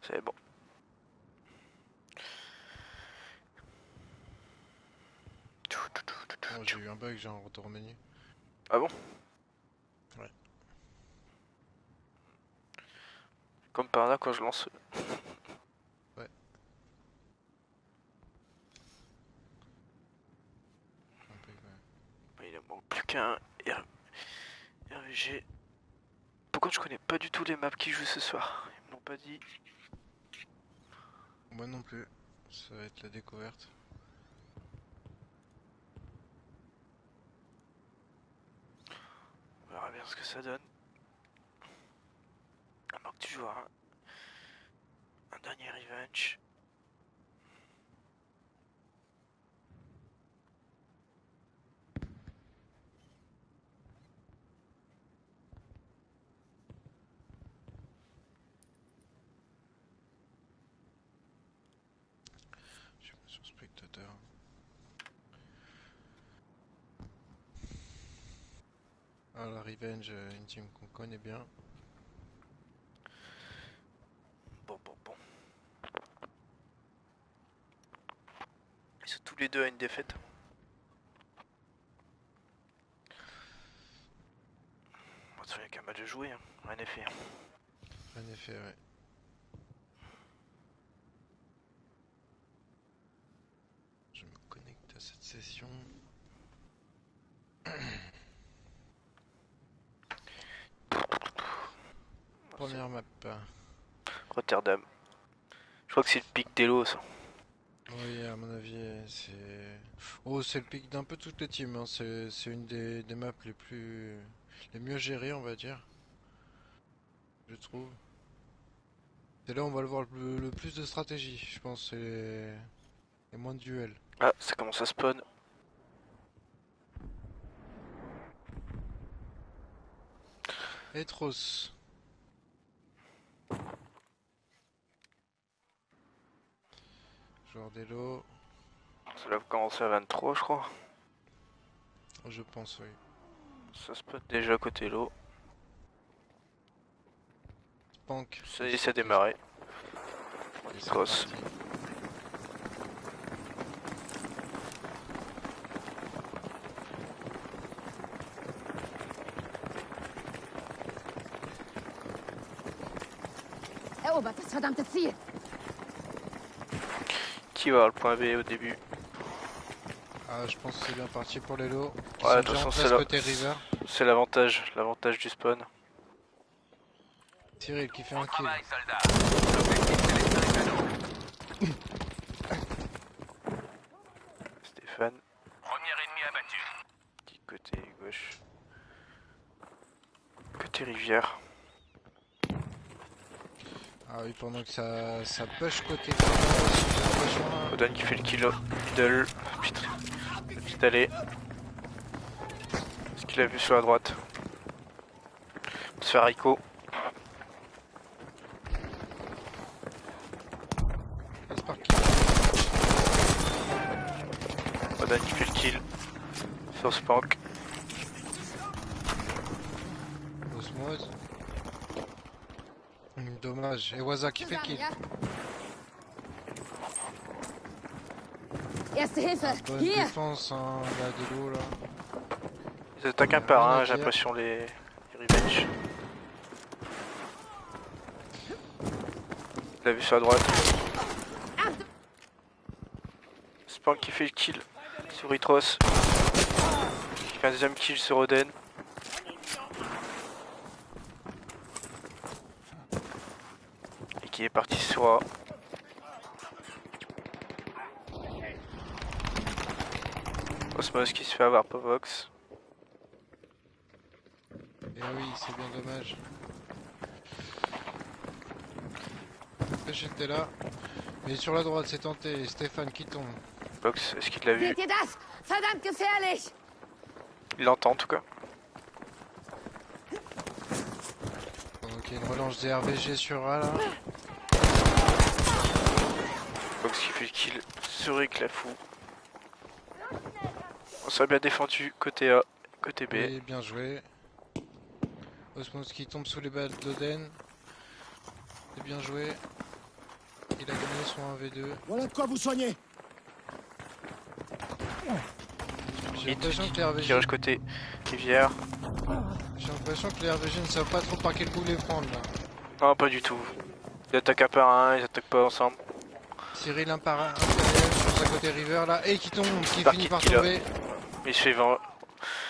C'est bon. Bon, j'ai eu un bug, j'ai un retour au menu. Ah bon? Ouais. Comme par là quand je lance. Ouais. Un bug, ouais. Il ne manque plus qu'un RG. Pourquoi je connais pas du tout les maps qui jouent ce soir? Ils me l'ont pas dit. Moi non plus. Ça va être la découverte. On verra bien ce que ça donne. À moins que tu joues à un dernier revenge. Je suis pas sur spectateur. Ah, la Revenge, une team qu'on connaît bien. Bon. Ils sont tous les deux à une défaite. De toute façon, il n'y a qu'un match de jouer, hein. Rien n'est fait. En effet, ouais. Je me connecte à cette session. Première map. Rotterdam. Je crois que c'est le pic d'Elo, ça. Oui, à mon avis, c'est... Oh, c'est le pic d'un peu toutes les teams, hein. C'est une des maps les mieux gérées, on va dire. Je trouve. C'est là où on va le voir le plus de stratégie, je pense, et moins de duels. Ah, ça commence à spawn. Etros. Joueur d'Elo, Ça va commencer à 23, je crois. je pense, oui. Ça spawn déjà à côté l'eau. Spank. Ça y est, ça a démarré. Et c'est Cross. parti. Erobert das verdammte Ziel! Qui va avoir le point B au début? Ah, je pense que c'est bien parti pour l'Elo. Qui Ouais, sont de toute déjà en façon, place côté River. c'est l'avantage du spawn. Cyril qui fait un kill. Travail, soldat. L'objectif sélectionné est à nous. Stéphane, Premier ennemi abattu. qui côté gauche? Côté rivière. Ah oui, pendant que ça push côté River. Oden qui fait le kill middle. Putain, le petit allé. Ce qu'il a vu sur la droite. On se fait haricot. Oden qui fait le kill. Sur Spank. Osmose. Dommage. Et Waza qui fait le kill. Erste Hilfe! Bonne Hier! défense, hein, là, de l'eau là. Ils attaquent un par un, j'ai l'impression, les revenge. Il l'a vu sur la droite. Spank qui fait le kill sur Itros. Qui fait un deuxième kill sur Oden. Et qui est parti sur A. Osmos qui se fait avoir par Vox. Et oui, c'est bien dommage. J'étais là. Mais sur la droite, c'est tenté. Stéphane qui tombe. Vox, est-ce qu'il l'a vu? Seht ihr das? Verdammt gefährlich! Il l'entend en tout cas. Donc il y a une relance des RVG sur A là. Vox qui fait le kill sur Eclafou. On serait bien défendu côté A, côté B. Et bien joué. Osmos qui tombe sous les balles d'Oden. C'est bien joué. qu'il a gagné son 1v2. Voilà de quoi vous soigner. J'ai l'impression que les RVG... Tirage côté rivière. J'ai l'impression que les RVG ne savent pas trop par quel bout les prendre là. Non, pas du tout. Ils attaquent un par un, ils attaquent pas ensemble. Cyril impérial sur sa côté river là, et qui tombe, qui Par finit qui par qu'il a. tomber. Il se fait,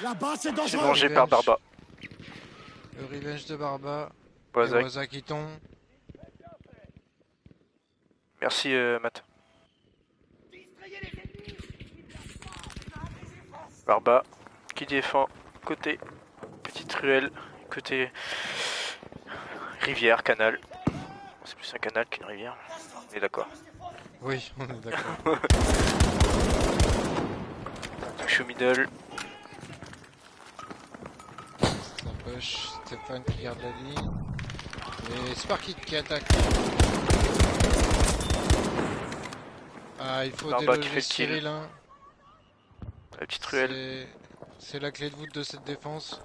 Là-bas, c'est il se fait dangereux. venger par Revenge. Barba. Le revenge de Barba. Et Wazak. Waza qui tombe. Merci Matt. Barba qui défend côté petite ruelle, côté rivière, canal. C'est plus un canal qu'une rivière. On est d'accord. Oui, on est d'accord. Touche au middle. Ça push, Stéphane qui garde la ligne. Et Sparky qui attaque. Ah, il faut Barba qui déloger fait le kill. Cyril, hein. La petite ruelle. C'est la clé de voûte de cette défense.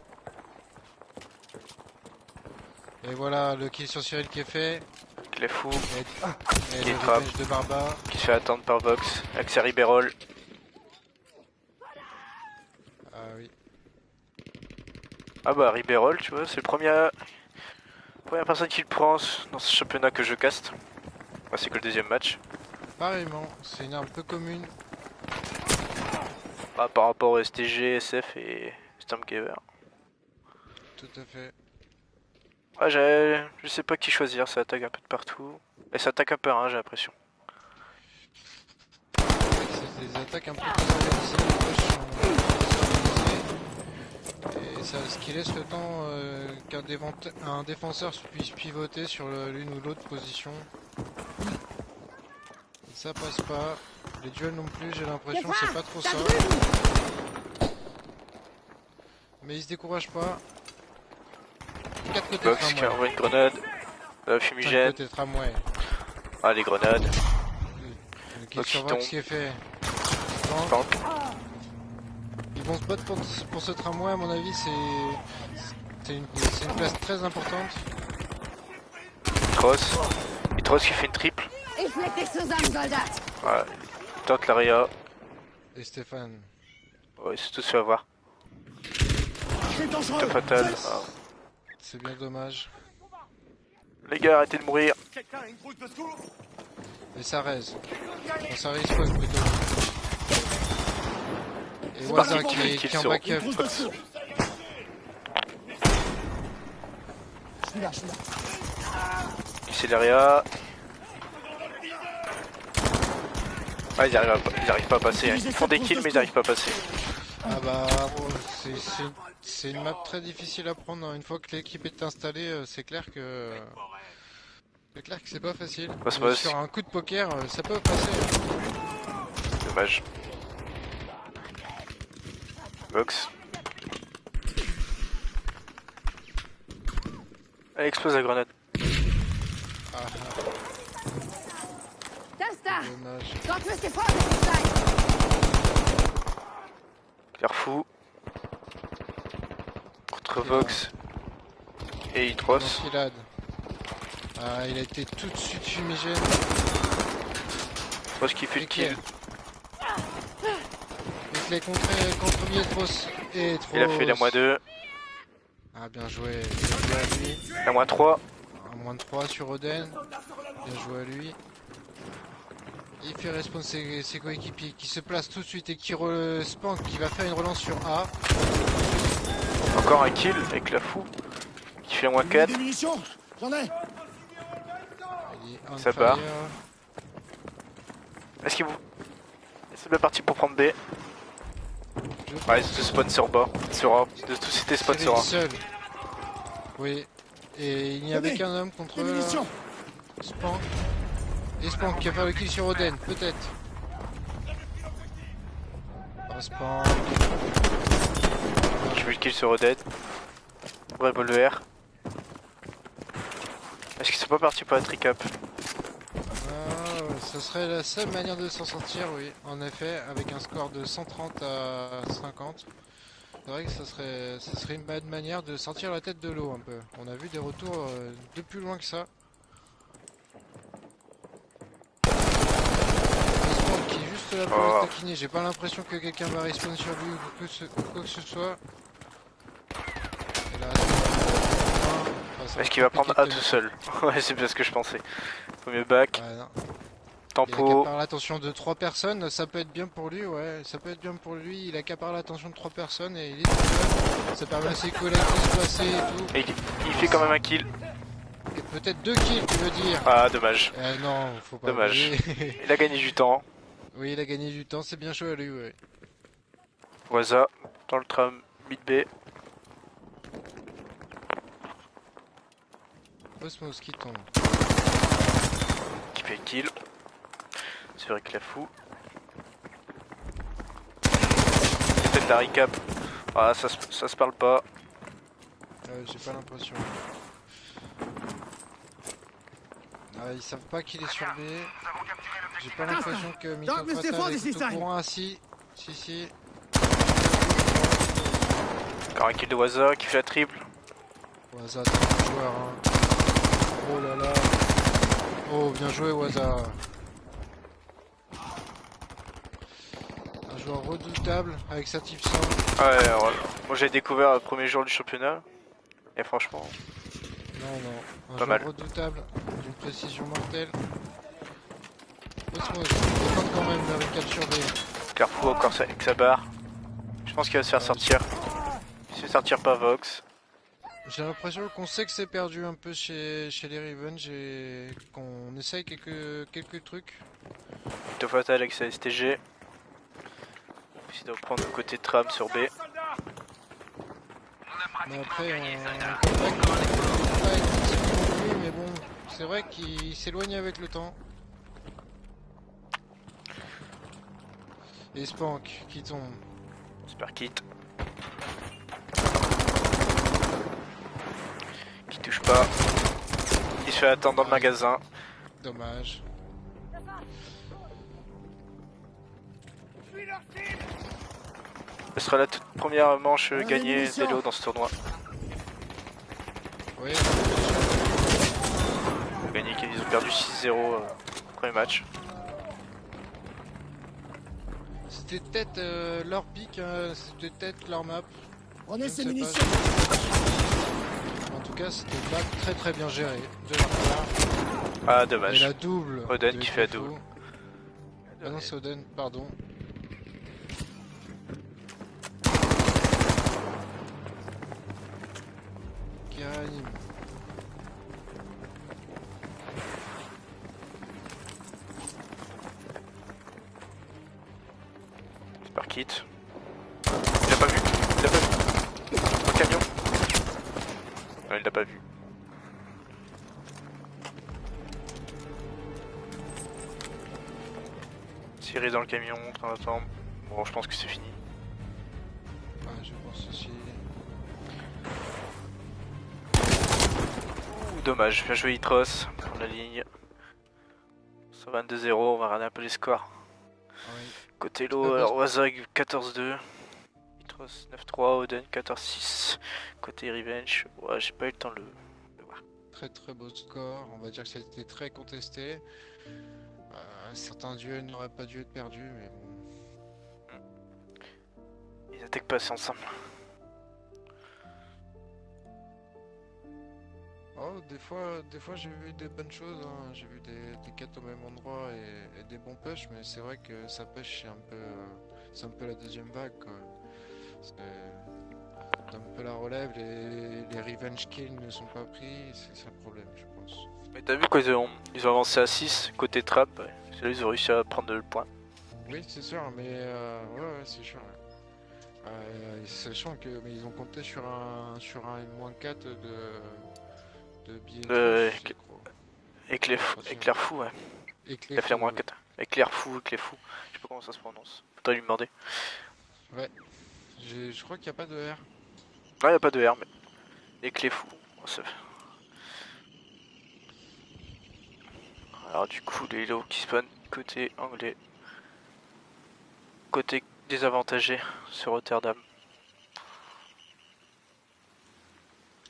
Et voilà, le kill sur Cyril qui est fait. Qui la fout. Et Qui le frappe. revenge de Barba. Qui se fait attendre par Vox. Avec sa Riberol. Ah oui. Ah bah Riberol, tu vois, c'est le première personne qui le prend dans ce championnat que je caste. Bah, c'est que le deuxième match. Pareillement, c'est une arme peu commune. Bah, par rapport au STG, SF et Stormcaver. Tout à fait. Ah, je sais pas qui choisir, ça attaque un peu de partout. Et ça attaque un peu un, j'ai l'impression. C'est des attaques un peu plus organisées, les pushs sont plus organisés. Et ça, ce qui laisse le temps qu'un défenseur puisse pivoter sur l'une ou l'autre position. Ça passe pas. Les duels non plus, j'ai l'impression, c'est pas trop ça. Mais il se décourage pas. 4 côtés Vox qui tramway. envoie une grenade. La 5 fumigène. côtés tramway. Ah, les grenades. Le kill Vox sur qui Vox tombe. qui est fait. Tank. Ils vont se battre pour ce tramway, à mon avis, c'est une place très importante. Tross. Et Tross qui fait une triple. Ich leg dich zusammen, Soldat. Voilà. Il tente l'aria. Et Stéphane. Ouais, c'est tout se fait avoir. C'est dangereux. Top fatal. Ah. C'est bien dommage. Les gars, arrêtez de mourir. Et ça raise. Enfin, ça respawn plutôt. Et C'est Waza parti pour qui le est kill en sur- backup. Trousse de secours. Je suis là, je suis là. C'est l'aria. Ah, ils arrivent pas à passer. Hein. Ils font des kills, mais ils arrivent pas à passer. Ah bah, oh, c'est une map très difficile à prendre, hein. Une fois que l'équipe est installée, c'est clair que... C'est clair que c'est pas facile. Passe, Mais passe. sur un coup de poker, ça peut passer. Dommage. Vox. Elle explose la grenade. Ah, Das da. dommage. Dort müsst ihr vorsichtig sein. Claire fou. Contre Vox. Et Itros. Enfilade. Ah, il a été tout de suite fumigène. Itros qui fait le kill. Et je l'ai contre Mietros. Et Tros. Il a fait la -2. Ah, bien joué. Bien joué à lui. La -3. Un -3 sur Oden. Bien joué à lui. Il fait respawn ses coéquipiers qui se placent tout de suite et qui Spank qui va faire une relance sur A. Encore un kill avec la fou. Qui fait Vous voulez -4. des munitions? J'en ai. Il est on Ça fire. part. Est-ce qu'il vous... C'est bien parti pour prendre B. Je Ouais, pense c'est de spawn sur bord. Sur A. De tous c'était spawn qu'il sur est A. seul. Oui. Et il n'y avait qu'un homme contre Des eux. là. munitions. Spank. Et Spank qui va faire le kill sur Oden, peut-être. Oh, Spank. Qui fait le kill sur Oded. Revolver. Est-ce qu'ils sont pas partis pour la tricap? Ah, ouais, ce serait la seule manière de s'en sortir, oui. En effet, avec un score de 130 à 50. C'est vrai que ce serait une bonne manière de sortir la tête de l'eau un peu. On a vu des retours de plus loin que ça. juste là pour Oh. le taquiner. J'ai pas l'impression que quelqu'un va respawn sur lui ou quoi que ce soit. Et là, ça va Est-ce qu'il va compliquer prendre A de tout tenir. seul? Ouais, c'est bien ce que je pensais. Premier back, Ouais, non. Il tempo. accapare l'attention de 3 personnes, ça peut être bien pour lui, ouais, ça peut être bien pour lui. Il accapare l'attention de 3 personnes et il est tout seul. Ça permet à ses collègues de se placer et tout. Et il fait quand même un kill. Et peut-être 2 kills, tu veux dire? Ah, dommage. Non, faut pas Dommage. oublier. Il a gagné du temps. Oui, il a gagné du temps, c'est bien chaud à lui, ouais. Waza, dans le tram mid B. Osmos qui tombe. Qui fait le kill. C'est vrai que la fou. Peut-être la recap. Ah, ça se parle pas. J'ai pas l'impression. Ils savent pas qu'il est sur B. J'ai pas l'impression que Mito Mr. Fatal Ford est is this tout au time. courant. Ah si, si. Encore un kill de Waza qui fait la triple. Waza, t'es un joueur, hein. Oh là là. Oh, bien joué, Waza. Un joueur redoutable avec sa type 100. Ouais, alors, moi j'ai découvert le premier jour du championnat. Et franchement, Non, un Pas joueur mal. redoutable, d'une précision mortelle. Osmos, il tente quand même la recap sur B. Carrefour encore avec sa barre. Je pense qu'il va se faire sortir. Il se fait sortir par Vox. J'ai l'impression qu'on sait que c'est perdu un peu chez les Revenge et qu'on essaye quelques trucs. Mito Fatal avec sa STG. Il doit prendre le côté tram sur B. Mais après, on comprend qu'il peut pas être utile pour lui, mais bon, c'est vrai qu'il s'éloigne avec le temps. Et Spank qui tombe. Super kit. Qui touche pas. Il se fait attendre dans le magasin. Dommage. Ce sera la toute première manche Ouais, gagnée munitions. d'Elo dans ce tournoi. Oui, Gagné, ils ont perdu 6-0 premier match. c'était peut-être leur pick, hein, c'était peut-être leur map. Prenez Je ces ne sais munitions. En tout cas, c'était pas très bien géré de leur part. Ah, Et dommage. la double. Oden de qui fait la Clefou. double. Ah non, c'est Oden, pardon. Qui réanime. Super kit. Il l'a pas vu. Il l'a pas vu. Dans le camion. Non, il l'a pas vu. Tiré dans le camion, en train d'attendre. Bon, je pense que c'est fini. Je pense aussi. Ouh, dommage. Bien joué Itros. Prendre la ligne. 122-0, on va regarder un peu les scores. Oui. Côté Lo, alors Wazag 14-2. Itros 9-3, Oden 14-6. Côté Revenge, ouais, j'ai pas eu le temps de le voir. Très beau score. On va dire que c'était très contesté. Certains duels n'auraient pas dû être perdus, mais bon. Ils attaquent pas assez ensemble. Oh, des fois j'ai vu des bonnes choses, hein. J'ai vu des quêtes au même endroit et des bons push, mais c'est vrai que ça push c'est un peu la deuxième vague, quoi. C'est un peu la relève, les revenge kills ne sont pas pris, c'est ça le problème, je pense. Mais t'as vu quoi, ils ont avancé à 6 côté trap. Ouais. C'est là ils ont réussi à prendre le point. Oui, c'est sûr, mais ouais, c'est sûr. Ouais. Sachant que mais ils ont compté sur un -4 de billets. Avec Éclair fou, ouais. Il a fait moins 4. Éclair fou. Je sais pas comment ça se prononce. Faudrait lui demander. Ouais. Je crois qu'il n'y a pas de R. Non, y a pas de R, mais. Éclair fou. Oh, alors, du coup, les lots qui spawn côté anglais. Côté désavantagé sur Rotterdam.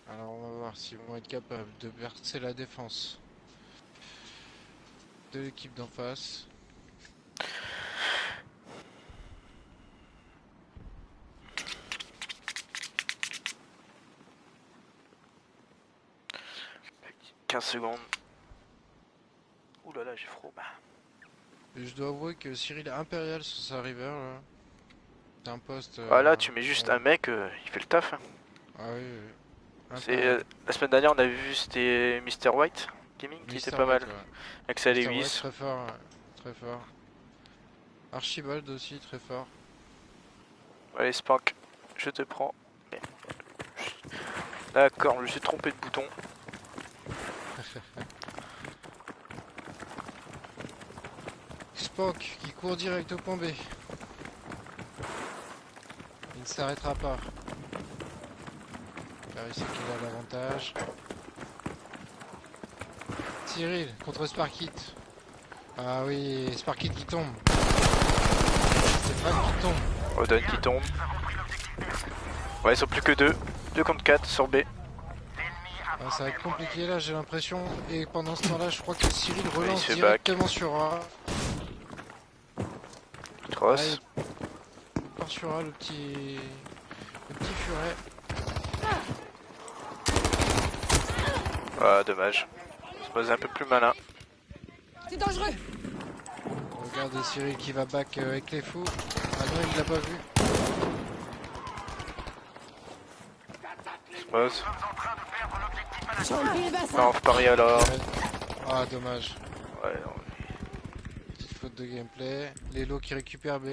Alors on va voir s'ils vont être capables de verser la défense de l'équipe d'en face. 15 secondes. Ouh là là, j'ai froid. Et je dois avouer que Cyril est impérial sur sa river là. C'est un poste. Ah là, tu mets juste un mec, il fait le taf. Hein. Ah oui, oui. C'est, Impérial. la semaine dernière, on a vu, c'était Mr. White Gaming qui Mister était pas mal. White, ouais. Avec sa Mister Lewis. White, très fort, ouais. Très fort. Archibald aussi, très fort. Allez, Spank, je te prends. D'accord, je me suis trompé de bouton. Spock qui court direct au point B. Il ne s'arrêtera pas. Car il sait qu'il a l'avantage. Cyril contre Sparkit. Ah oui, Sparkit qui tombe. Stéphane qui tombe. Odin qui tombe. Ouais, ils sont plus que 2. 2 contre 4 sur B. Ah, ça va être compliqué là, j'ai l'impression. Et pendant ce temps-là, je crois que Cyril relance se fait directement sur A. Cross. Ah, il part sur A, le petit furet. Ah, dommage. C'est un peu plus malin. C'est dangereux. Regarde Cyril qui va back avec les fous. Ah non, il l'a pas vu. Cross. Sur le pile bassin. Non, faut parier alors. Ah, dommage. Ouais, non. Petite faute de gameplay. Lelo qui récupère B.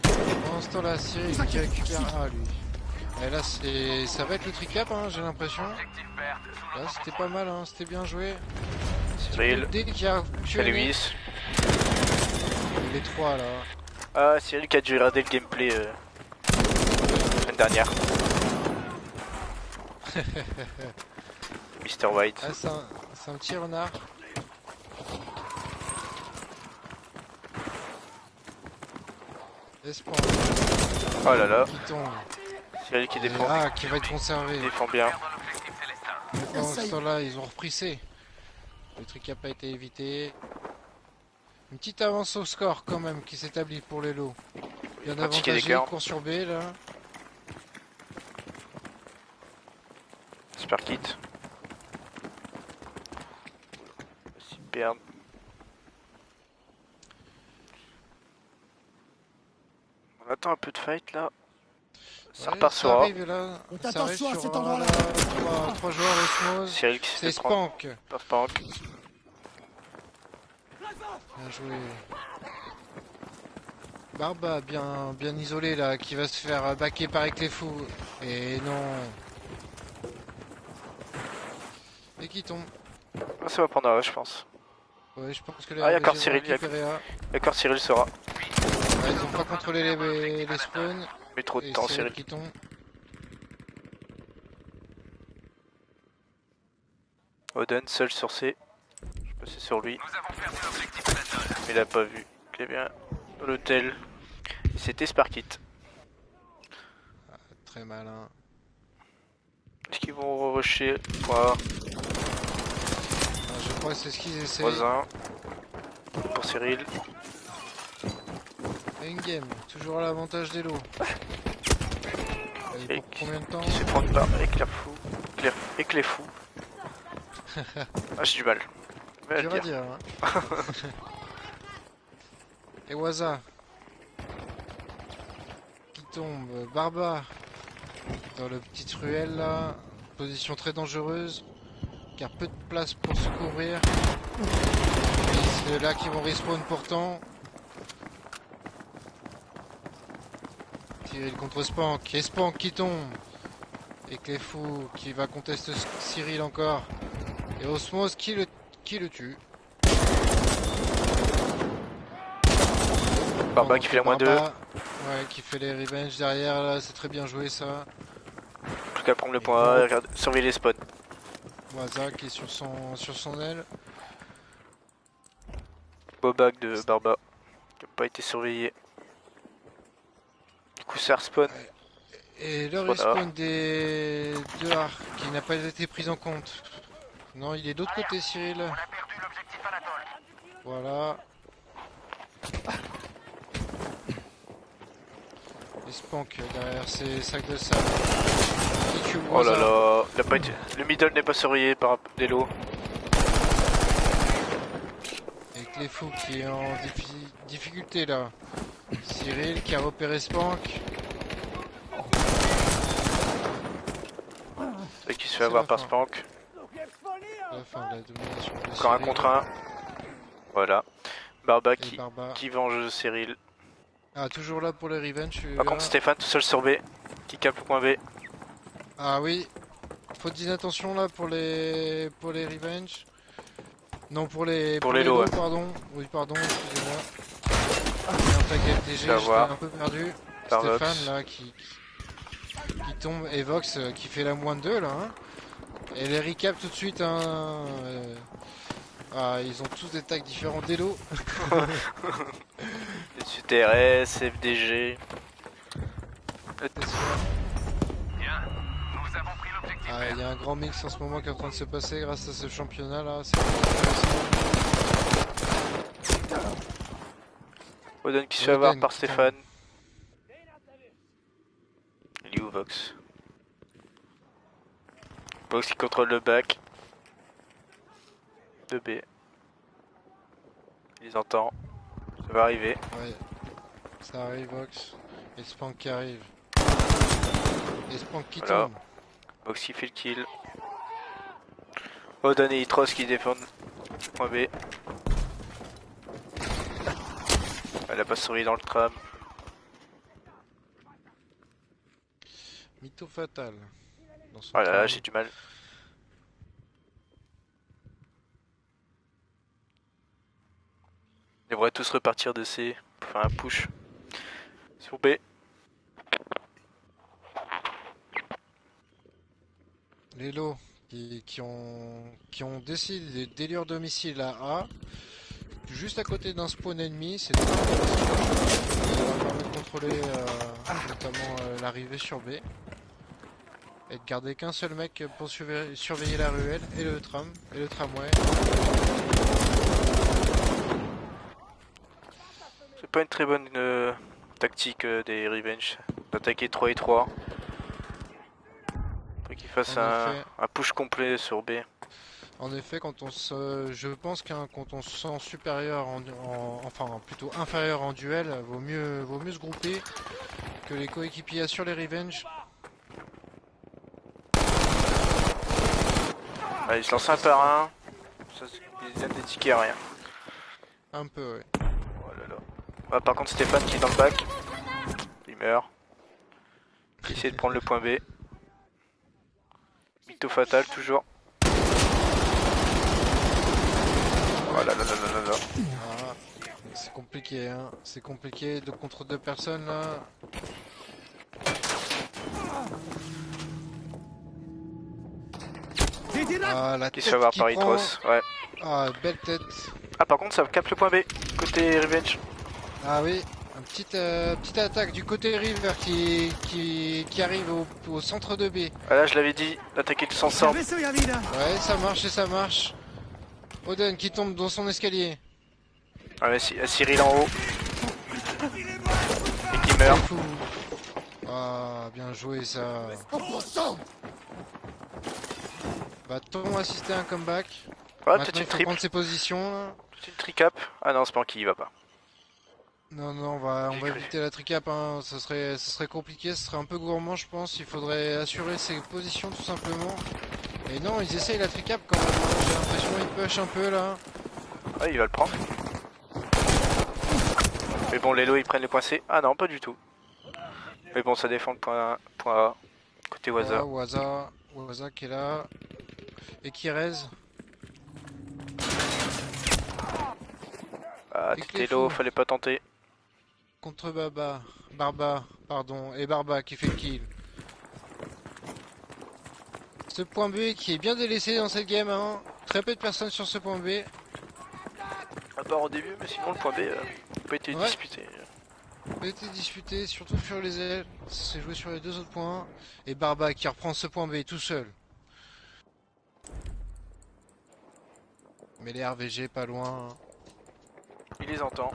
Pendant ce temps-là, Cyril qui récupère A lui. Et là, ça va être le tricap, hein, j'ai l'impression. Là, c'était pas mal, hein, c'était bien joué. Cyril. Dès qu'il a C'est Lewis. Les trois là. Ah, Cyril qui a dû regarder le gameplay la semaine dernière. Mr. White. Ah, c'est un petit renard. Espoir Oh là là. qui tombe. Cyril qui Et défend. ah, qui va être conservé. Il défend bien. Pendant ce temps-là, ils ont repris C. Le truc n'a pas été évité. Une petite avance au score quand même qui s'établit pour les lots. Bien Un ticket avantagé, d'écart. court sur B là. Super kit. Super. On attend un peu de fight là. Ça Ouais, repart ça sur A. arrive là. Faites Ça arrive attention à sur cet A, endroit-là. là. Trois joueurs Osmose. Cyril qui se C'est fait prendre Spank. par Spank. Bien joué. Barba bien isolé là, qui va se faire backer par avec les fous. Et non. Et qui tombe. Ah, ça va prendre A, je pense. Ouais, je pense que Ah, y a encore RBG vont Cyril, y a- récupérer A. D'accord, Cyril sera. Ouais, ils ont pas contrôlé les spawns. Mais trop de Et temps, Cyril Cyril. qui tombe. Oden seul sur C. Je passais sur lui. Nous avons perdu l'objectif Anatole. Mais il a pas vu. Très bien. Dans l'hôtel. Et c'était Sparkit. Très malin. Est-ce qu'ils vont rusher Quoi Je crois que c'est ce qu'ils essaient. Voisin. Pour Cyril. Une game, toujours à l'avantage des lots. Et Et pour combien de temps qui se prend par éclair fou. Éclair fou. Ah, j'ai du mal. Mais à Dur le à dire. dire. Hein. Et Waza qui tombe. Barba dans le petit ruelle là. Position très dangereuse. Car peu de place pour se couvrir. Et c'est là qu'ils vont respawn pourtant. Cyril contre Spank. Et Spank qui tombe. Et Clefou qui va contester Cyril encore. Et Osmose qui le tue. Barba qui fait la moins 2. Barba, ouais, qui fait les revenge derrière là, c'est très bien joué ça. Plus qu'à prendre le point A, regarde, surveiller les spawns. Waza qui est sur son aile. Beau back de Barba. Qui n'a pas été surveillé. Du coup, ça respawn. Et le Spawn A. respawn des deux arcs qui n'a pas été pris en compte. Non, il est d'autre côté Cyril. On a perdu l'objectif Anatole. Voilà. Et Spank derrière ces sacs de sable. Qui tue Oh là Waza. là, il a pas été... le middle n'est pas surveillé par des lots. Et Clefou qui est en difficulté là. Cyril qui a repéré Spank. Et qui se fait C'est avoir la par fin. Spank. La fin de la domination de Encore un Cyril. contre un. Voilà. Barba Et qui Barba. venge Cyril. Ah, toujours là pour le revenge. Par contre Stéphane tout seul sur B. Qui capte le point B. Ah oui. Faut d'inattention là pour les revenge. Non, pour les lots, lots, ouais. pardon. Oui, pardon, excusez-moi. Et un paquet FDG, Je vais j'étais avoir. un peu perdu. Par Stéphane Vox. là qui tombe et Vox qui fait la moins de 2 là. Hein. Et les recap tout de suite. Hein, ah, ils ont tous des tags différents d'Elo. Dessus TRS, FDG. Bien, nous avons pris l'objectif Ah, vert. il y a un grand mix en ce moment qui est en train de se passer grâce à ce championnat là. C'est intéressant. Oden qui se fait avoir Oden par qui Stéphane. Il est où Vox? Vox qui contrôle le bac. De B. Il les entend. Ça va arriver. Ouais, ça arrive Vox. Et Spank qui arrive. Et Spank qui Voilà. tombe. Vox qui fait le kill. Oden et Itros qui défendent point B. Elle a pas souri dans le tram. Mytho fatal. Dans son Oh là là, tram. j'ai du mal. Ils devraient tous repartir de C pour faire un push sur B. Les lots qui ont décidé de délire domicile à A, juste à côté d'un spawn ennemi, c'est très intéressant. Ça va permettre de contrôler notamment l'arrivée sur B. Et de garder qu'un seul mec pour surveiller la ruelle et le tramway. C'est pas une très bonne tactique des Revenge d'attaquer 3 et 3. Faut qu'ils fassent En effet. un push complet sur B. En effet, je pense quand on se sent supérieur enfin plutôt inférieur en duel, vaut mieux se grouper que les coéquipiers sur les revenge. Ah, ils se lancent un par un. Ça, ils viennent des tickets à rien. Un peu, ouais. Oh là là. Ah, par contre Stéphane qui est dans le bac. Il meurt. Il essaie de prendre le point B. Mytho fatal toujours. Oh là là là là là là. Ah, c'est compliqué, hein. C'est compliqué de contre deux personnes là. Ah, la Qui tête se fait avoir qui par prend. Itros. Ouais. Ah, belle tête. Ah, par contre ça capte le point B. Côté Revenge. Ah oui, petite attaque du côté River qui arrive au centre de B. Ah, là je l'avais dit, d'attaquer tous ensemble. Ouais, ça marche et ça marche. Oden qui tombe dans son escalier. Ah, mais Cyril en haut. Et qui meurt. Fou. Ah, bien joué ça. Va-t-on assister à un comeback? Ouais, Maintenant, peut-être il une faut triple. prendre ses positions. Là. Peut-être une tricap. Ah non, c'est pas qui y va pas. Non, non, on va J'ai cru. éviter la tricap. Hein. Ce serait compliqué, ce serait un peu gourmand, je pense. Il faudrait assurer ses positions tout simplement. Et non, ils essayent la tricap quand même. Hein. J'ai l'impression qu'ils push un peu là. Ah, il va le prendre. Mais bon, les lots ils prennent le point C. Ah non, pas du tout. Mais bon, ça défend le point A. Côté Waza. Waza qui est là. Et qui reste. Ah, Et t'étais Clefou. low, fallait pas tenter. Contre Barba, et Barba qui fait le kill. Ce point B qui est bien délaissé dans cette game, hein. Très peu de personnes sur ce point B. À part au début, mais sinon le point B n'a pas été Ouais. disputé. A été disputé, surtout sur les ailes. Ça s'est joué sur les deux autres points. Et Barba qui reprend ce point B tout seul. Mais les RVG pas loin. Hein. Il les entend.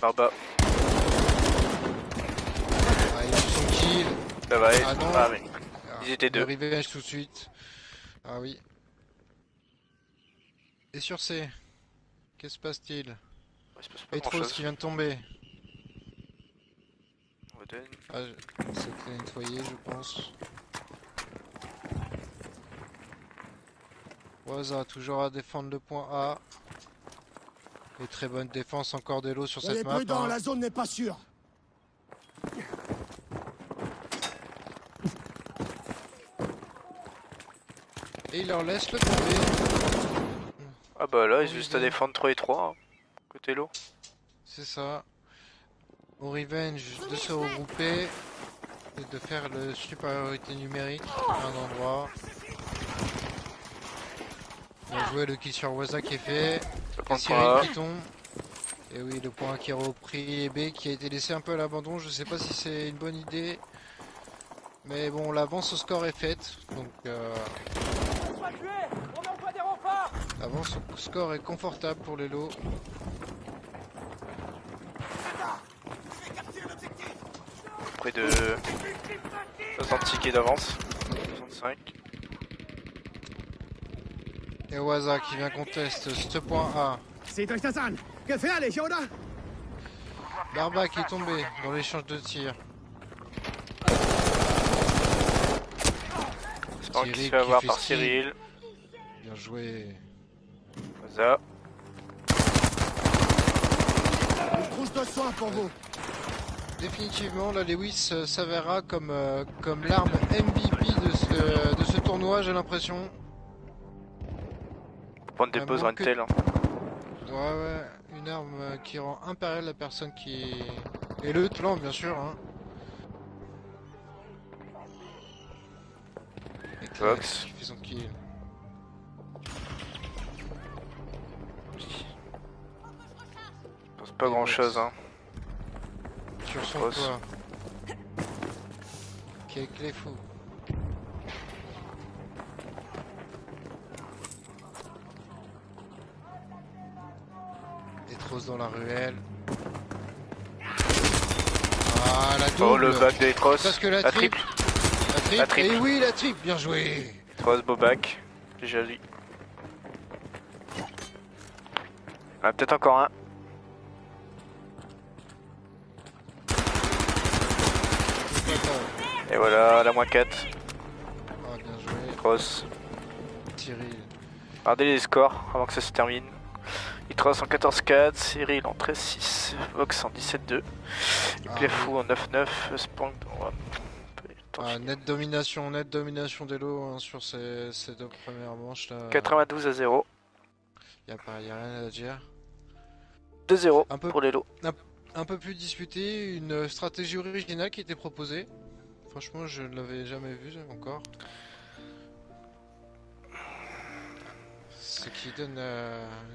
Barba. Ah, il Ça va, Ah non. ah, mais Ah, ils étaient le deux. revenge tout de suite. Ah oui. Et sur C, que se passe-t-il? Ouais, il se passe pas grand Etros chose. qui vient de tomber. Woden. Ah, c'était nettoyé, je pense. Waza, toujours à défendre le point A. Et très bonne défense encore d'Elo sur Soyez cette map. prudents, Hein. la zone n'est pas sûre. Et il leur laisse le tomber. Ah bah là, Oh, ils ont juste à Revenge. défendre 3 et 3, hein, côté lot. C'est ça. Au Revenge de se regrouper et de faire la supériorité numérique à un endroit. Bien joué, le kill sur Waza qui est fait. Ça Et prend le Cyril point A. qui tombe. Et oui, le point qui est repris et B qui a été laissé un peu à l'abandon. Je sais pas si c'est une bonne idée. Mais bon, l'avance au score est faite. Donc l'avance au score est confortable pour les lots. Près de 60 tickets d'avance. 65. Et Waza qui vient conteste ce point A. Seht euch das an. Gefährlich, oder? Barba qui est tombé dans l'échange de tirs. J'espère qu'il se Cyril fait avoir qui par fait Cyril. Bien joué. Ça. Une trousse de soins pour vous. Définitivement, la Lewis s'avérera comme, comme l'arme MVP de ce tournoi, j'ai l'impression. Prendre des Un pauses manque- Rentel. Hein. Ouais, une arme qui rend impériale la personne qui... Et le talent, bien sûr. Hein. Et Claire Vox. qui fait son kill. Je pense pas Et grand chose. Vox. Hein. Sur son Grosse. toit. Qui est clé fou. Etros dans la ruelle. Ah, la double. Oh le back de Etros. Parce que la triple. La triple. La triple. Et oui, la triple, bien joué. Etros beau back. Déjà lui. Ah, peut-être encore un. Et voilà, la moins 4. Ah, bien joué. Etros. Cyril. Regardez les scores avant que ça se termine. Etros en 14-4, Cyril en 13-6, Vox en 17-2, Ah, Clefou en 9-9, Spang en... Ah, nette domination d'Elo hein, sur ces deux premières manches là. 92-0, Y a rien à dire. 2-0 Un peu- pour les lots. Un peu plus disputé, une stratégie originale qui était proposée. Franchement, je ne l'avais jamais vue encore.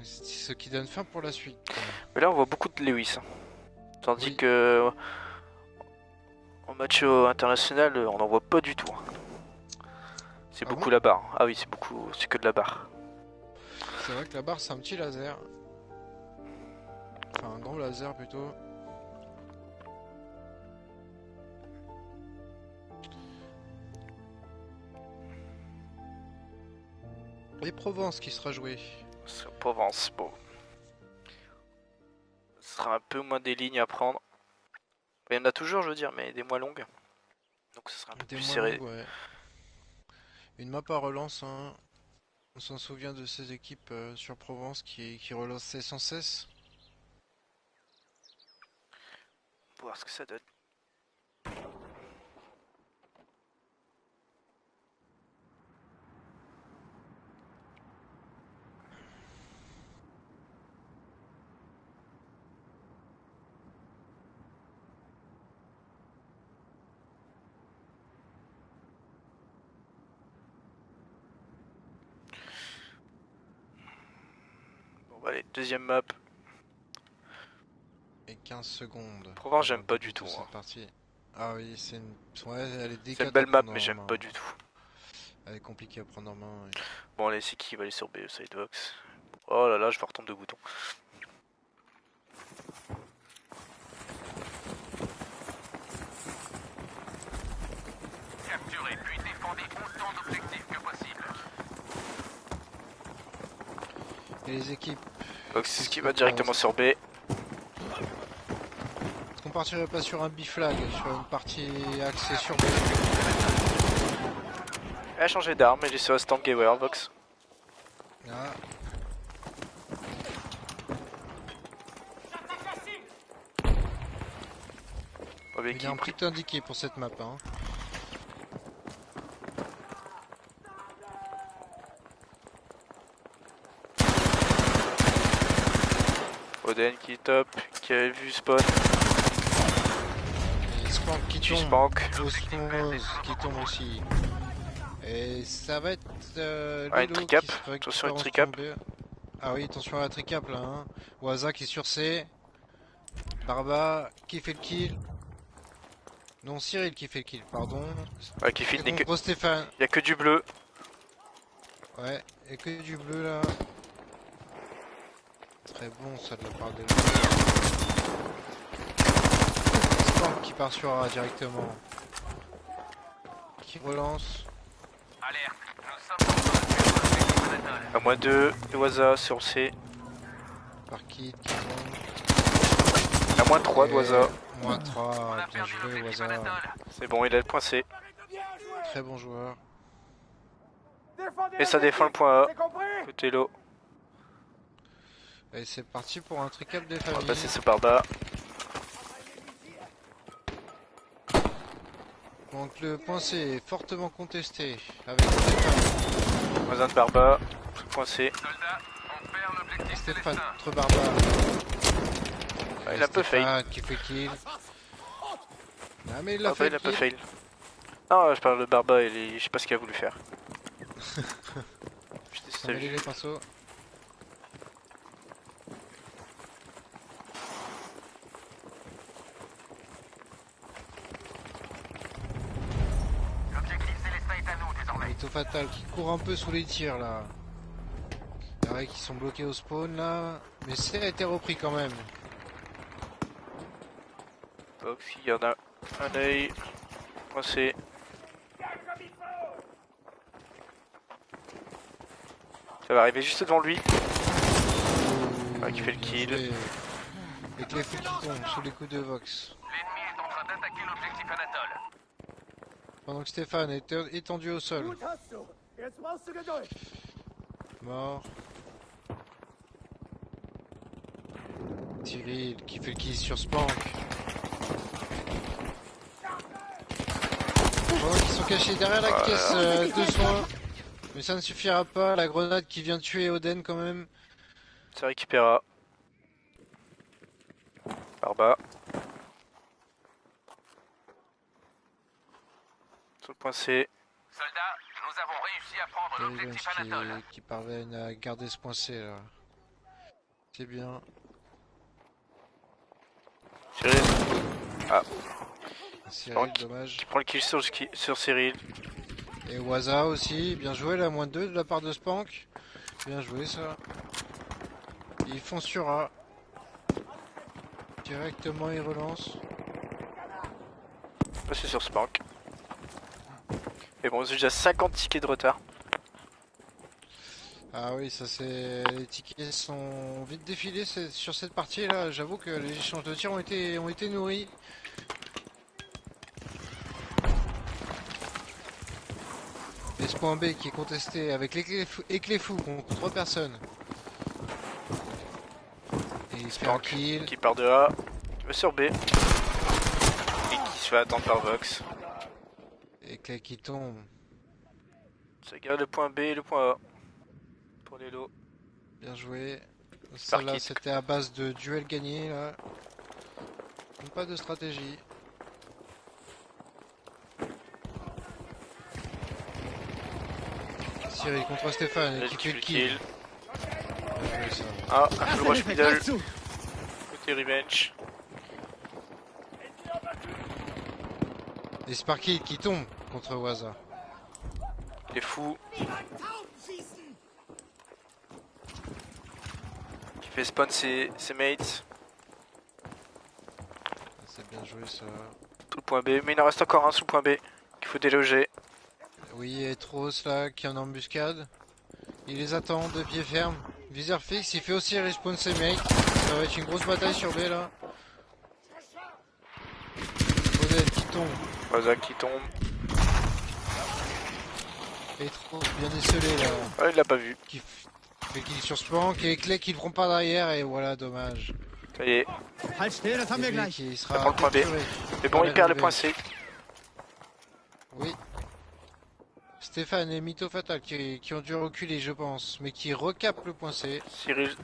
Ce qui donne fin pour la suite. Mais là on voit beaucoup de Lewis. Hein. Tandis Oui. que en match international on n'en voit pas du tout. Hein. C'est Ah beaucoup bon la barre. Ah oui c'est beaucoup, c'est que de la barre. C'est vrai que la barre c'est un petit laser. Enfin un grand laser plutôt. Et Provence qui sera joué. C'est Provence, bon. Ce sera un peu moins des lignes à prendre. Il y en a toujours je veux dire mais des moins longues. Donc ce sera un peu Des plus moins serré. longues, ouais. Une map à relance, hein. On s'en souvient de ces équipes sur Provence qui relançaient sans cesse. On va voir ce que ça donne. Bon bah allez, deuxième map. Et 15 secondes. Provence, j'aime pas Avant du de tout, cette hein. partie. Ah oui, c'est une... Ouais, elle est C'est délicate une belle à map prendre mais en j'aime main. pas du tout. Elle est compliquée à prendre en main. Ouais. Bon allez c'est qui va aller sur B, Sidebox. Oh là là je vais retomber de bouton. Défendez autant d'objectifs que possible. Et les équipes, Donc c'est ce qui va directement sur B. est-ce qu'on partirait pas sur un biflag, sur une partie axée sur B? Elle a changé d'arme, elle est sur la Stormgawer Vox. Ah. Il y a un prix indiqué pour cette map. Hein. Oden qui est top, qui a vu spawn. Et Spank qui Tu tombe. Spank. Osmose qui tombe aussi. Et ça va être Ah, une Lilo tricap. qui se récupère Attention, une en tricap. tombée. Ah oui, attention à la tricap là. Hein. Waza qui est sur C. Barba qui fait le kill. Non, Cyril qui fait le kill, pardon. Ouais, qui file, Contre Stéphane. il y a que du bleu. Ouais, et que du bleu là. Très bon ça de la part de Spank qui part sur A directement. Qui relance. Alerte, nous sommes en train de tuer l'objectif Anatole. À moins 2, et Waza sur C. Par qui tombe. À moins 3 de Waza. Moins On 3, a bien perdu joué l'objectif Waza. Anatole. C'est bon, il a le point C. Très bon joueur. Et ça défend le point A. Côté low. Et c'est parti pour un tricap des On va familles. passer ce par bas. Donc le point C est fortement contesté avec Stéphane. Voisin de Barba. Point C. Soldats, on perd l'objectif Stéphane Célestin. contre Barba. Ah, il a un peu fail. Stéphane qui fait kill. Ah mais il a Barba, fait il a pas kill. fail. Non, je parle de Barba, je sais pas ce qu'il a voulu faire. Putain, c'est Emmêler les pinceaux. L'objectif Célestin est à nous désormais. Mytho Fatal qui court un peu sous les tirs là. Il y en a qui sont bloqués au spawn là. Mais c'est a été repris quand même. Box, il y en a un œil. Point C. Ça va arriver juste devant lui. Ah, qui fait le kill. Et que les fous qui tombent sous les coups de Vox. L'ennemi est en train d'attaquer l'objectif Anatole. Pendant que Stéphane est étendu au sol. Gut hast du. Jetzt brauchst du Geduld. Mort. Cyril qui fait le kill sur Spank. Pendant qu'ils sont cachés derrière la caisse de soins. Mais ça ne suffira pas. La grenade qui vient de tuer Oden quand même. Ça récupérera. Barba. Sur le point C. Soldats, nous avons réussi à prendre Revenge l'objectif Anatole. qui parviennent à garder ce point C là. C'est bien. Cyril. Ah, Cyril, dommage. qui prend le kill sur Cyril. Et Waza aussi, bien joué la moins 2 de la part de Spank. Bien joué ça. Ils font sur A. Directement ils relancent. Là, c'est sur Spank. Et bon, j'ai déjà 50 tickets de retard. Ah oui, ça c'est. Les tickets sont vite défilés sur cette partie là. J'avoue que les échanges de tirs ont été nourris. Et ce point B qui est contesté avec les fous contre 3 personnes. Et il fait un Spank kill. qui part de A. Qui va sur B. Et qui se fait attendre par Vox. Et Clay qui tombe. Ça garde le point B et le point A. Pour les lots. Bien joué. Ça là Kit. c'était à base de duel gagné là. Pas de stratégie. Cyril contre Stéphane qui fait le kill. Bien joué, ça. Ah, un full rush Erste middle. Hilfe, zu. Côté Revenge. Et Sparky qui tombe contre Waza. Il est fou. Qui fait spawn ses mates. C'est bien joué ça. Tout le point B. Mais il en reste encore un sous le point B. Qu'il faut déloger. Oui, Etros là, qui est en embuscade. Il les attend de pied ferme. Viseur fixe, il fait aussi respawn ses mecs. Ça va être une grosse bataille sur B là. Odell qui tombe. Waza qui tombe. Etros bien esselé là. Ah, il l'a pas vu. Qui fait kill sur Spank et Clay qui le prend pas derrière et voilà, dommage. Ça y est. Halt still, das haben wir Et lui gleich. qui Ça prend sera le point B. capturé. Mais bon, il perd le point C. Oui. Stéphane et Mytho Fatal qui ont dû reculer, je pense, mais qui recapent le point C. Cyril.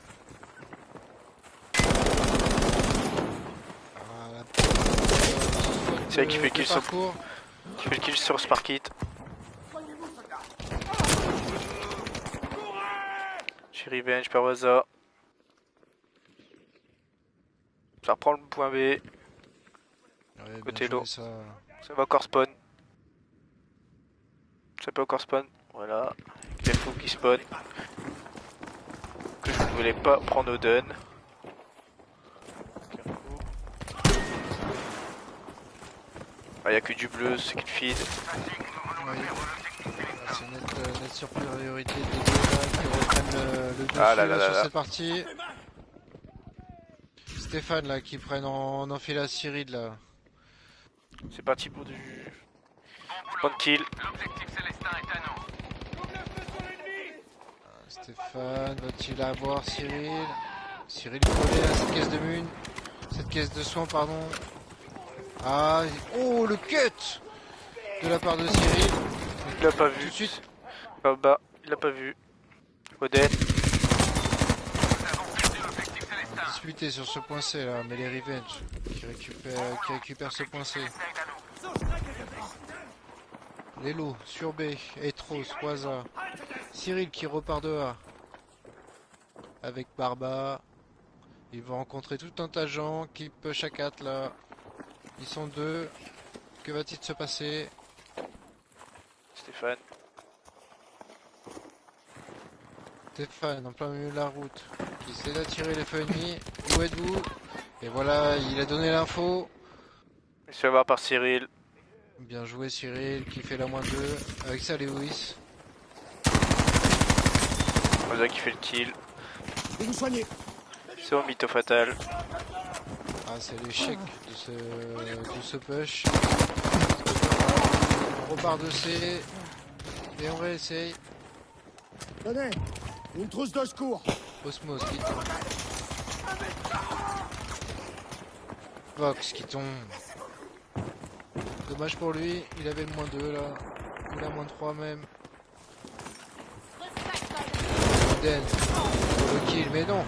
Voilà. C'est vrai qu'il fait kill sur, parcours. qui fait le kill sur Sparkit. Chez Revenge par Waza. Ça reprend le point B. Ouais, Côté bien low. joué, ça. Ça va encore spawn. Ça peut encore spawn. Voilà. Les fous qui spawn. Que je ne voulais pas prendre Oden. Ah, y a que du bleu, c'est qu'il feed. Oui. C'est net sur priorité des deux là, qui reprennent le dessus Ah là, sur cette partie. Stéphane là qui prennent en enfilade Cyril là. C'est parti pour du spawn kill. L'objectif célestin est à nous. Stéphane va-t-il avoir Cyril? Cyril collé à cette caisse de mune. Cette caisse de soins pardon. Ah, oh le cut de la part de Cyril. Il l'a pas vu. Tout de suite. Pas bas, il l'a pas vu. Oden. Disputé sur ce point C là, mais les Revenge qui récupèrent ce point C. Lelo sur B, Etros, Waza, Cyril qui repart de A avec Barba. Ils vont rencontrer tout un tas de gens qui peut chacat là. Ils sont deux. Que va-t-il se passer? Stéphane. Stéphane en plein milieu de la route qui essaie d'attirer les feux ennemis. Où êtes-vous? Et voilà, il a donné l'info. Il se fait avoir par Cyril. Bien joué Cyril qui fait la moins 2 avec ça Lewis. Waza qui fait le kill. Et vous soignez. C'est au Mytho Fatal. Ah c'est l'échec de ce push. On repart de C. Et on réessaye. Tenez, une trousse de secours. Osmos qui tombe. Vox qui tombe. Dommage pour lui, il avait le moins 2 là. Il a moins 3 même. Den. Le kill, mais non.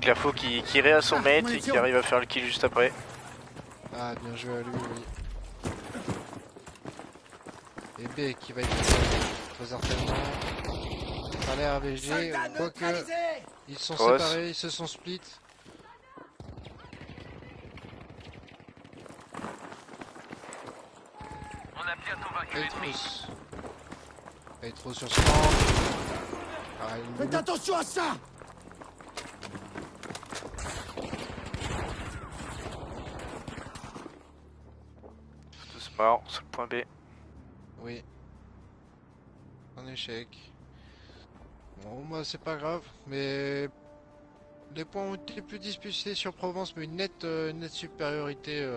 Clairfaux qui irait à son mate et qui arrive à faire le kill juste après. Ah bien joué à lui, oui. Et B qui va être très certainement. Ça a l'air AVG, quoique ils sont Cross. séparés, ils se sont split. On a bientôt vaincu l'ennemi. Etros. Etros sur Spank. Ah, il Faites attention à ça. Tous morts sur le point B. Oui. Un échec. Bon, bah c'est pas grave, mais les points ont été plus disputés sur Provence, mais une nette supériorité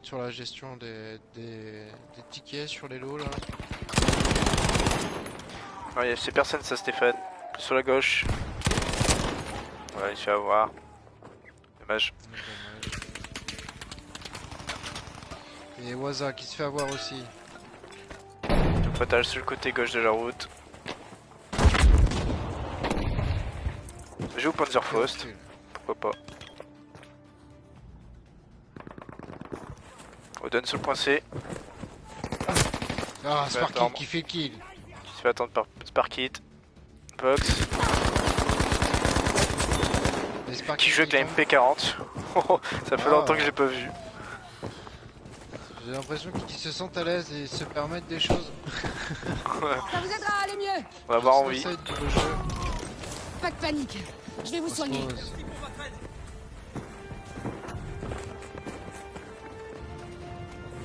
sur la gestion des tickets sur les lots là. Ouais, c'est personne ça Stéphane. Sur la gauche. Ouais, il se fait avoir. Dommage. Et Waza qui se fait avoir aussi. Mytho Fatal sur le côté gauche de la route. Joue au Panzerfaust. Pourquoi pas. Oden sur le point C. Ah, Ouais, Sparky attends. qui fait kill. Qui se fait attendre par Sparkit. Vox. Et Sparky Qui joue avec la tombe. MP40. Ça fait Ah. longtemps que je l'ai pas vu. J'ai l'impression qu'ils se sentent à l'aise et se permettent des choses. Ça vous aidera à aller mieux. On va avoir Ça, envie. ça aide pour le jeu. Pas de panique. Je vais vous soigner. Osmose.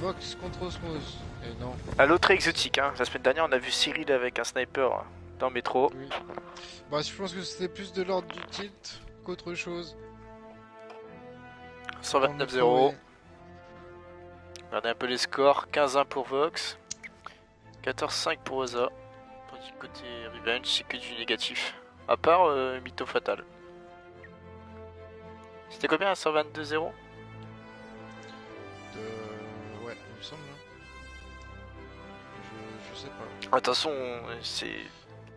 Vox contre Osmose. Et non. À l'autre exotique, hein. La semaine dernière, on a vu Cyril avec un sniper dans le métro. Oui. Bah, je pense que c'était plus de l'ordre du tilt qu'autre chose. 129-0. Regardez un peu les scores. 15-1 pour Vox. 14-5 pour Oza. Tandis que côté Revenge, c'est que du négatif. À part Mytho Fatal. C'était combien à 122-0? Ouais, il me semble. Je sais pas. Attention,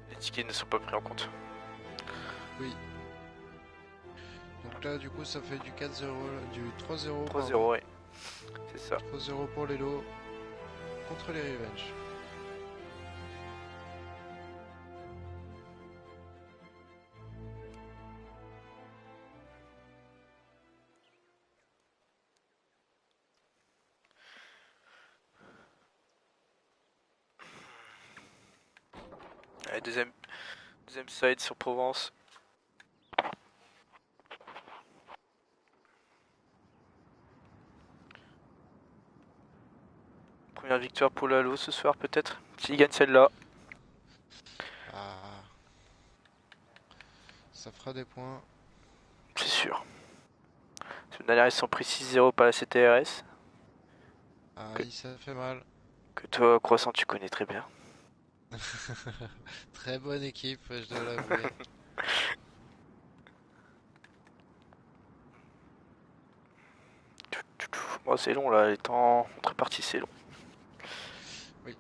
les tickets ne sont pas pris en compte. Oui. Donc là, du coup, ça fait du 4-0, du 3-0. 3-0, ouais. C'est ça. 3-0 pour les lots contre les Revenge. Allez, deuxième side sur Provence. Première victoire pour Lalo ce soir peut-être. S'il gagne celle-là. Ah. Ça fera des points. C'est sûr. La semaine dernière ils sont pris 6-0 par la CTRS. Ah oui, ça fait mal. Que toi, Croissant, tu connais très bien. Très bonne équipe, je dois l'avouer. Bon, c'est long là, les temps entre parties c'est long. Oui.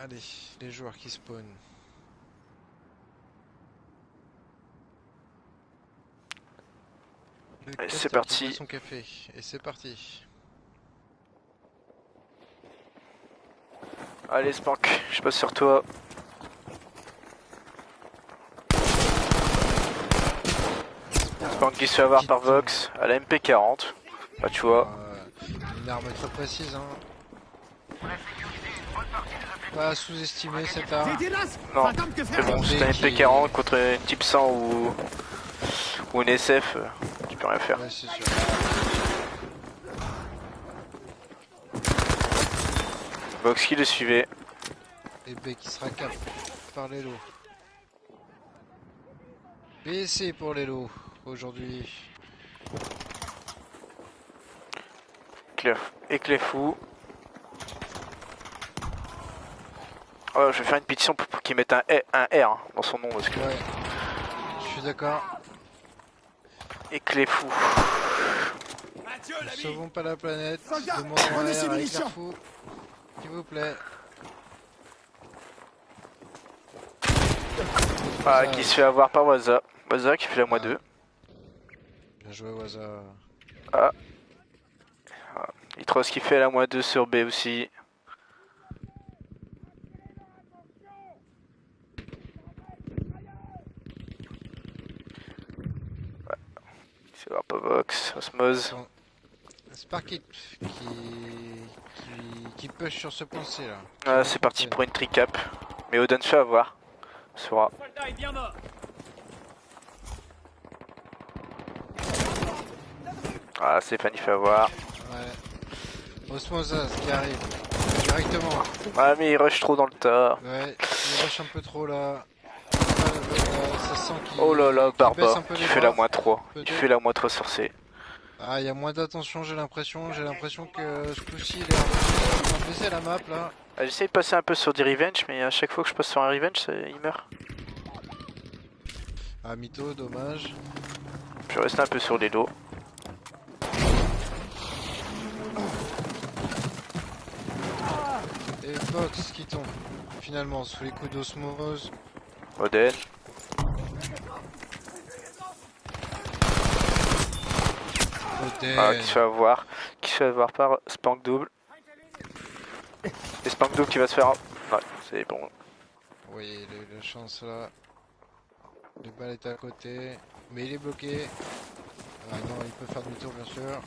Allez, les joueurs qui spawnent. Allez, c'est parti. Son café. Et c'est parti. Allez Spank, je passe sur toi. Spank qui se fait avoir par Vox à la MP40. Bah tu vois. Une arme très précise hein. Pas à sous-estimer cette arme. Non, c'est bon, c'est un MP40 contre une type 100 ou une SF, tu peux rien faire. Ouais, c'est sûr. Vox qui le suivait. Et B qui sera cap par les lots. BC pour les lots aujourd'hui. Éclair fou. Oh, je vais faire une pétition pour qu'il mette un R dans son nom parce que. Ouais, je suis d'accord. Éclair fou. Ne sauvons pas la planète. Soldat, Demandons prenez à ces R avec munitions. l'air fou. S'il vous plaît. Ah, qui se fait avoir par Waza. Waza qui fait la -2. Bien joué Waza. Ah. Itros qui fait la -2 sur B aussi. Ouais. Il se fait avoir par Vox, Osmose. Sparkit qui push sur ce point-ci là. Ah, c'est parti pour une tricap. Mais Odin se fait avoir. Sera. Ah, Stéphanie fait avoir. Ouais. Osmosas qui arrive directement. Ah, mais il rush trop dans le tas. Ouais, il rush un peu trop là. Ça sent qu'il. Oh là là, qu'il baisse Barba un peu qui les fait la bras. -3. Il Peut-être. fait la -3 sur C. Ah, il y a moins d'attention, j'ai l'impression. J'ai l'impression que ce coup-ci, il est en train de baisser la map là. Ah, j'essaie de passer un peu sur des revenge, mais à chaque fois que je passe sur un revenge, il meurt. Ah, Mytho, dommage. Je reste un peu sur les lots. Et Fox qui tombe finalement sous les coups d'osmose. Oden. Oden. Ah, qui se fait avoir par Spank Double. Et Spank Double qui va se faire. Ouais, c'est bon. Oui, il a eu la chance là. Le bal est à côté, mais il est bloqué. Ah non, il peut faire demi-tour bien sûr.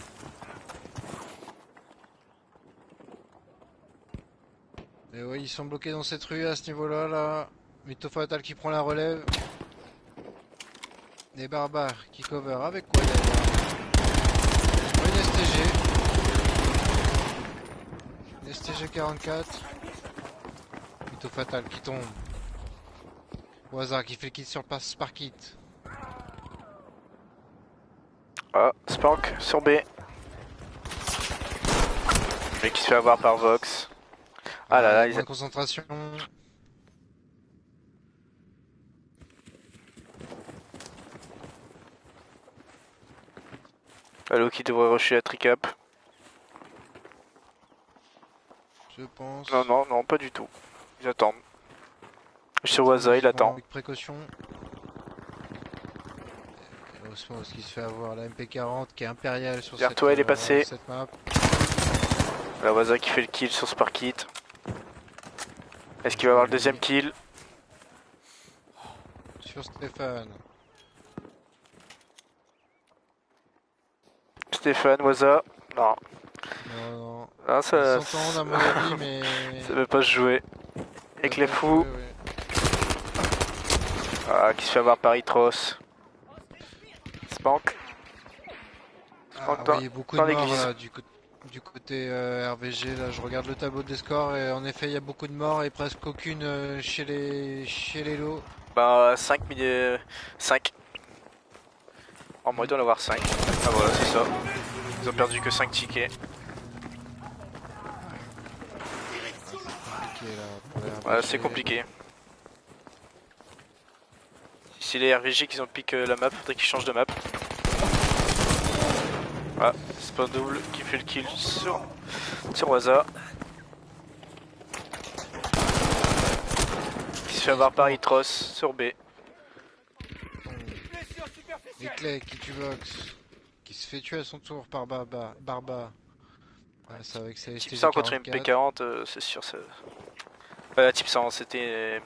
Et oui, ils sont bloqués dans cette rue à ce niveau-là, là. Mytho Fatal qui prend la relève. Des barbares qui cover avec quoi d'ailleurs. Une STG. STG-44. Mytho fatal qui tombe. Au hasard qui fait le kill sur le Sparkit. Ah, Spank sur B. Mais qui se fait avoir par Vox. Ah là là, ils Moins de concentration. Allo qui devrait rusher la tricap. Je pense. Non, non, non, pas du tout. Ils attendent. Sur Waza, il attend. Avec précaution. Et Osmos qui se fait avoir la MP40 qui est impériale sur Derrière cette, toi, il est passé. cette map. La Waza qui fait le kill sur Sparkit. Est-ce qu'il va avoir le deuxième kill? Sur Stéphane. Stéphane, Waza. Non. Non, non. Ah, ça. Ils s'entendent à mon avis, mais. Ça veut pas se jouer. Avec les fous. Ouais, ouais. Ah, qui se fait avoir par Itros. Spank. Ah, dans- oui, beaucoup dans de morts l'église. là, du côté RVG. Là, je regarde le tableau des scores et en effet, il y a beaucoup de morts et presque aucune chez les lots. Bah, 5 5. En moi, il doit en avoir 5. Ah, voilà, c'est ça. Ils ont perdu que 5 tickets. Compliqué, là, pour les Ouais, RVG. c'est compliqué. Si c'est les RVG qui ont piqué la map, faudrait qu'ils changent de map. Ah, spawn double qui fait le kill sur Waza. Qui se fait avoir par Itros sur B. Et Clay qui tue Vox, qui se fait tuer à son tour par Barba. Ouais, c'est avec ses Type 100 contre STG-44. MP40, c'est sûr. Type 100, c'était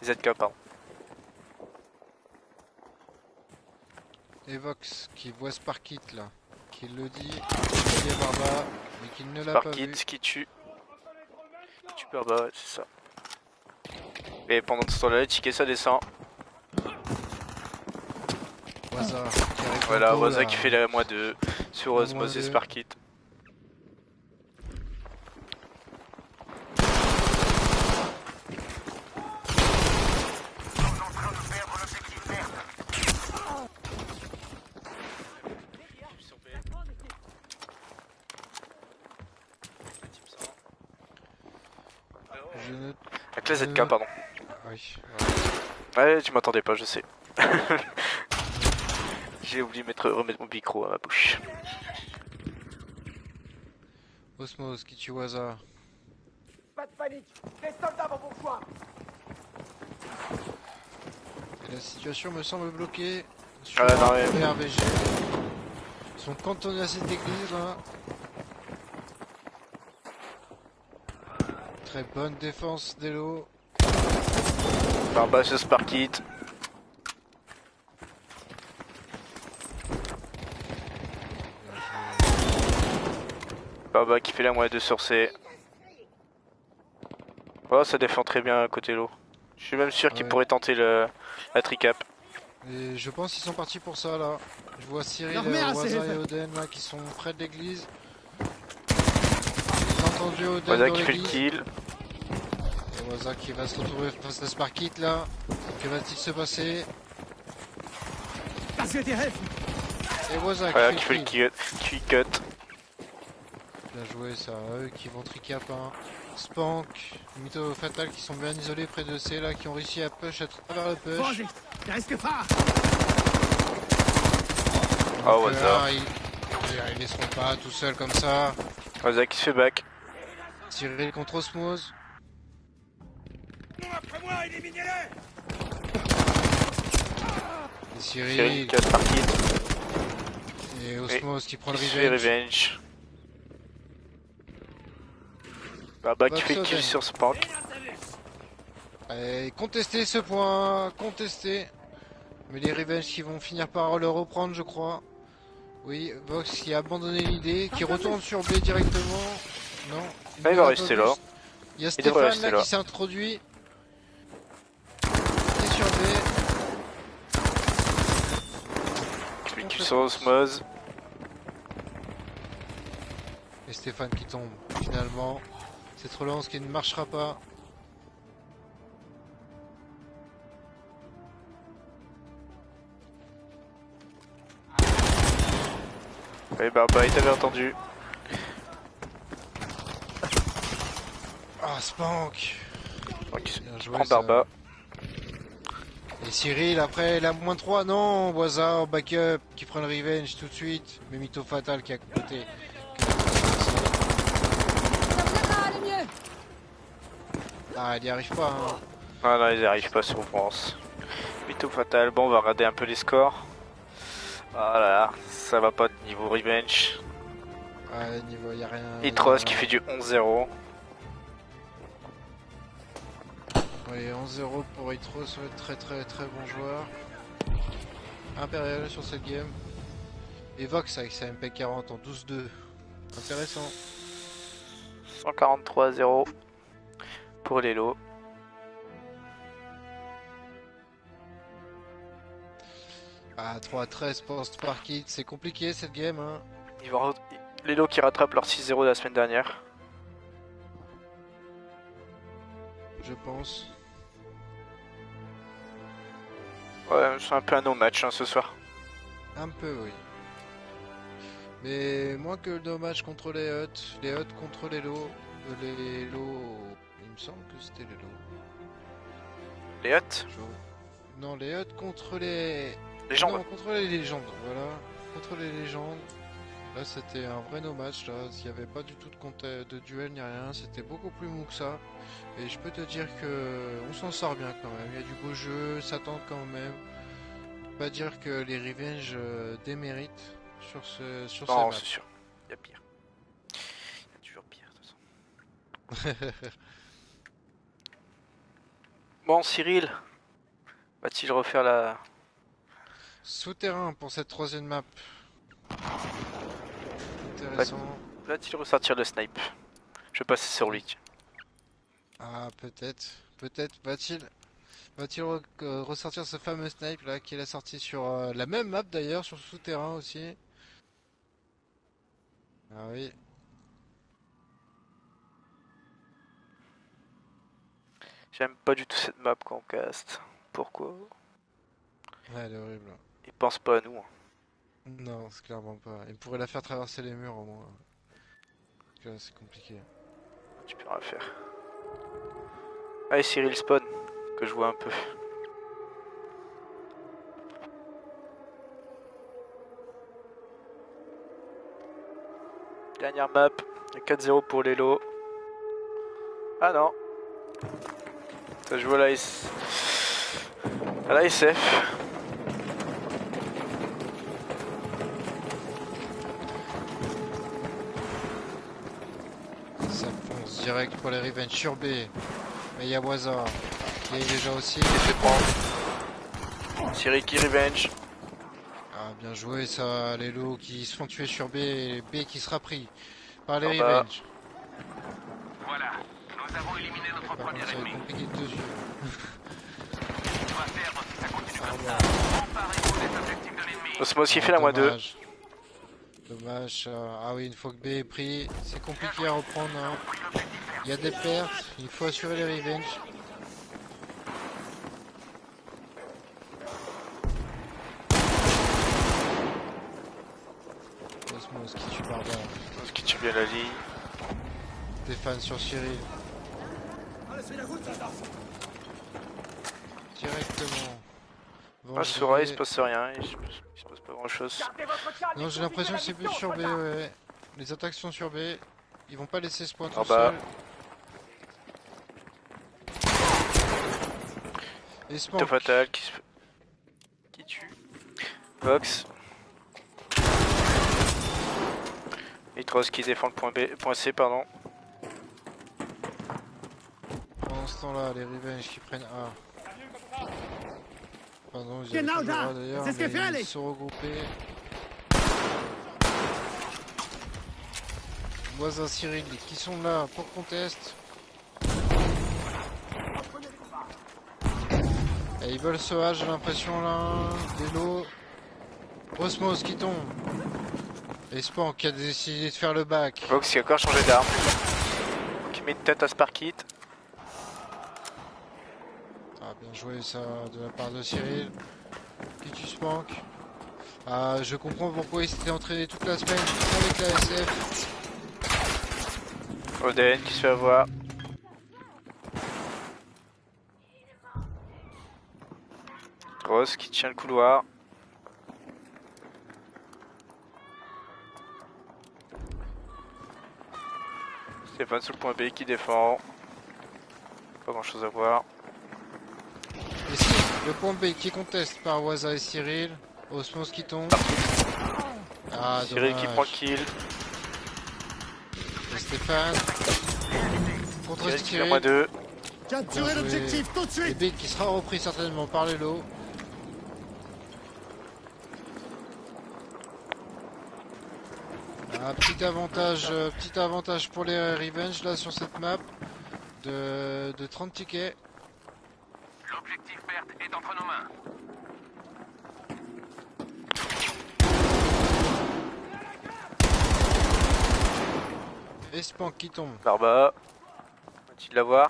ZK, pardon. Et Vox qui voit Sparkit là, qui le dit, qui est Barba, mais qui ne l'a pas Sparkit vu. qui tue. Qui tue Barba, ouais, c'est ça. Et pendant ce temps-là, les tickets ça descend. Waza, qui arrive Voilà, bientôt, Waza là. qui fait la -2 sur La Osmos et -2. Sparkit. Je note. Avec la ZK, pardon. Oui. Ouais, tu m'entendais pas, je sais. J'ai oublié de remettre mon micro à ma bouche. Osmos qui tue Waza. Pas de panique. Les soldats vont vous voir. Et la situation me semble bloquée Ah, sur non, ouais. les RVG. Ils sont cantonnés à cette église là. Très bonne défense d'Elo. Barba sur Sparkit. Barba qui fait la -2 sur C. Oh, ça défend très bien à côté l'eau. Je suis même sûr qu'il Ouais. pourrait tenter la tricap. Et je pense qu'ils sont partis pour ça là. Je vois Cyril, Leur mère, Waza c'est- et Oden là qui sont près de l'église. J'ai entendu Oden Waza dans qui fait le l'église. kill. Et Waza qui va se retrouver face à Sparkit là. Que va-t-il se passer? Das wird dir helfen. Et Waza Voilà, qui qui fait fait le le kill. cut. Bien joué ça, eux qui vont tricap hein. Spank, Mytho Fatal qui sont bien isolés près de C là, qui ont réussi à push à travers le push. Vorsicht, da ist Gefahr. Oh, Donc, Waza. là, ils laisseront pas tout seuls comme ça. Waza qui se fait back. Cyril contre Osmose. Après moi, éliminez-les. Et Cyril Cyril qui a Sparkit. et Osmose qui prend le Qui se fait revenge. revenge. Barba qui Vox fait le kill Oden. sur Spank. Et contester ce point, contester. Mais les revenge qui vont finir par le reprendre je crois. Oui, Vox qui a abandonné l'idée, qui retourne sur B directement. Non. Ah, il ne va l'a rester pas vu. là. Il y a Il devrait Stéphane rester là là. qui s'est introduit. Et sur B. Qui fait le kill sur Osmose. Et Stéphane qui tombe finalement. Cette relance qui ne marchera pas. Oui, Barba, il t'avait entendu. Ah, Spank. Donc, Bien je joué, prends ça. Barba. Et Cyril, après, la moins 3, non, Boisa en backup, qui prend le revenge tout de suite. Mais Mytho Fatal qui est à côté. Ah, il y arrive pas, hein. Non, non, ils n'y arrivent pas sur France. Mytho Fatal, bon, on va regarder un peu les scores. Voilà, ça va pas de niveau revenge. Ouais, niveau, y a rien. Itros qui fait du 11-0. Oui, 11-0 pour Itros, ouais, très très très bon joueur. Impérial sur cette game. Et Vox avec sa MP40 en 12-2. Intéressant. 143-0 pour Lelo. Ah, 3-13 pour Sparkit, c'est compliqué cette game, hein. Lelo qui rattrape leur 6-0 de la semaine dernière. Je pense. Ouais, c'est un peu un no-match hein, ce soir. Un peu, oui. Mais moins que le match contre les Hutt contre les Low. Les Low. Il me semble que c'était les Low. Les Hutt Non, les Hutt contre les. Légendes. Non, contre les légendes, voilà. Contre les légendes. Là, c'était un vrai no match. Là, il n'y avait pas du tout de duel ni rien. C'était beaucoup plus mou que ça. Et je peux te dire que on s'en sort bien quand même. Il y a du beau jeu, ça tente quand même. Pas dire que les Revenge déméritent sur ces Non, maps. c'est sûr. Il y a pire. Il y a toujours pire de toute façon. Bon, Cyril, va-t-il refaire la... Souterrain pour cette troisième map. Intéressant. Va-t-il ressortir le snipe? Je vais passer sur lui. Ah, peut-être. Peut-être va-t-il ressortir ce fameux snipe là qu'il a sorti sur la même map d'ailleurs, sur Souterrain aussi. Ah oui. J'aime pas du tout cette map quand on cast. Pourquoi? Ouais, elle est horrible. Ils pensent pas à nous. Hein. Non, c'est clairement pas. Il pourrait la faire traverser les murs au moins. Parce que là, c'est compliqué. Tu peux rien faire. Allez, Cyril spawn, que je vois un peu. Dernière map, 4-0 pour Lelo. Ah non. Ça joue à la SF. Ça fonce direct pour les Revenge sur B. Mais il y a Boisa qui est déjà aussi. Il se fait prendre. Cyril qui revenge. Ah, bien joué ça, les lots qui se font tuer sur B et B qui sera pris par les Ah bah. Revenge. Voilà, nous avons éliminé notre Par premier contre, ça va être ennemi. compliqué de dessus. On va perdre si ça continue Ah, comme bon. ça. Emparez-vous des objectifs de l'ennemi. Osmos qui fait la moins 2. Dommage. Dommage. Ah oui, une fois que B est pris, c'est compliqué à reprendre. Hein. Il y a des pertes, il faut assurer les Revenge. Osmos qui tue Barbare. Ce qui tue bien la ligne. Stéphane sur Cyril. Directement. Moi, sur A, il se passe rien. Il se passe pas grand chose. Non, j'ai l'impression que c'est plus sur B, ouais. Les attaques sont sur B. Ils vont pas laisser ce point tout Ah bah. seul. Et Mytho Spank. Fatal qui tue. Vox. Itros qui défend le point C, pardon. Pendant ce temps-là, les Revenge qui prennent A. Pardon, j'ai Genau da. d'ailleurs, Das ist mais gefährlich. ils sont regroupés. Voisin Cyril qui sont là pour contest. Et ils veulent ce A, j'ai l'impression là. Vélo. Osmos qui tombe. Et Spank qui a décidé de faire le back. Vox qui a encore changé d'arme. Qui qui met une tête à Sparkit. Ah, bien joué ça de la part de Cyril. Qui tue Spank. Ah, je comprends pourquoi il s'était entraîné toute la semaine avec la SF. Oden qui se fait avoir. Ross qui tient le couloir. Stéphane sur le point B qui défend. Pas grand chose à voir. Et si, le point B qui conteste par Waza et Cyril. Osmos qui tombe. Ah, Cyril dommage. qui prend le kill. Et Stéphane. Contre Cyril qui fait Cyril. moins 2. Capturez Bien joué. l'objectif tout de Et suite. Big qui sera repris certainement par les lots. Ah, petit avantage pour les Revenge là sur cette map de 30 tickets. L'objectif perte est entre nos mains. Et Spank qui tombe. Barba. Va-t-il l'avoir?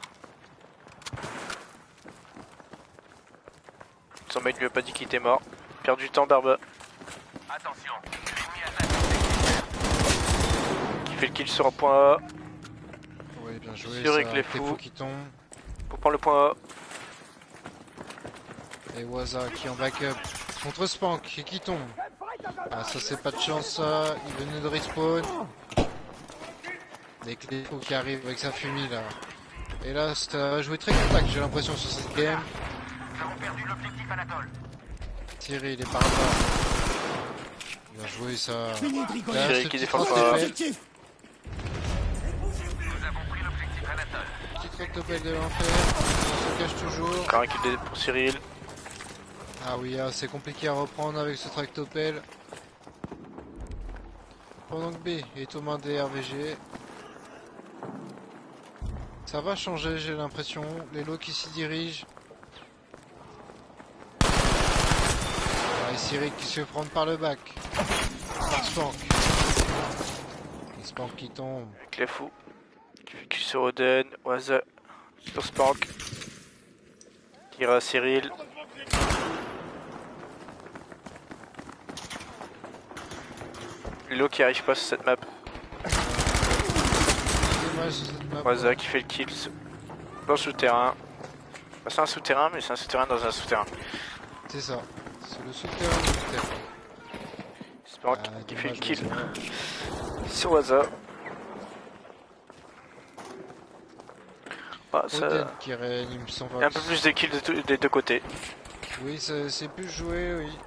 Son mec lui a pas dit qu'il était mort. Perd du temps Barba. Attention, l'ennemi attaque. Qui fait le kill sur un point A. Oui, bien joué. Sûr Ça, avec les Tefo fous. qui tombe. Pour prendre le point A. Et Waza qui est en backup. Contre Spank et qui tombe. Ah, ça c'est pas de chance ça. Il venait de respawn. Les Cléfo qui arrive avec sa fumée là. Et là, ça va jouer très contact, j'ai l'impression, sur cette game. Nous avons perdu l'objectif Anatole. Thierry, il est par là. Bien joué ça. Fini de rigoler. Là, Thierry ce qui petit défend troc pas. de pelle. Objectif. Nous avons pris l'objectif Anatole. Petit troc de pelle de l'enfer. On se cache toujours. Encore un kill pour Cyril. Ah oui, ah, c'est compliqué à reprendre avec ce tractopelle. Pendant que B est aux mains des RVG. Ça va changer, j'ai l'impression. Les lots qui s'y dirigent. Ah, et Cyril qui se fait prendre par le bac. Par Spank. Et Spank qui tombe. Avec les fous. Qui fait kill sur Oden. Waza sur Spank. Tire à Cyril. Lilo qui arrive pas sur cette map. Dommage sur cette map. Waza qui fait le kill dans le souterrain. Bah, c'est un souterrain, mais c'est un souterrain dans un souterrain. C'est ça. C'est le souterrain du souterrain. Spank Ah, qui fait le dommage, kill Waza. sur Waza. Ah, ça... Oden qui réanime son Il y a un peu plus de kills des deux côtés. Oui, c'est plus joué, oui.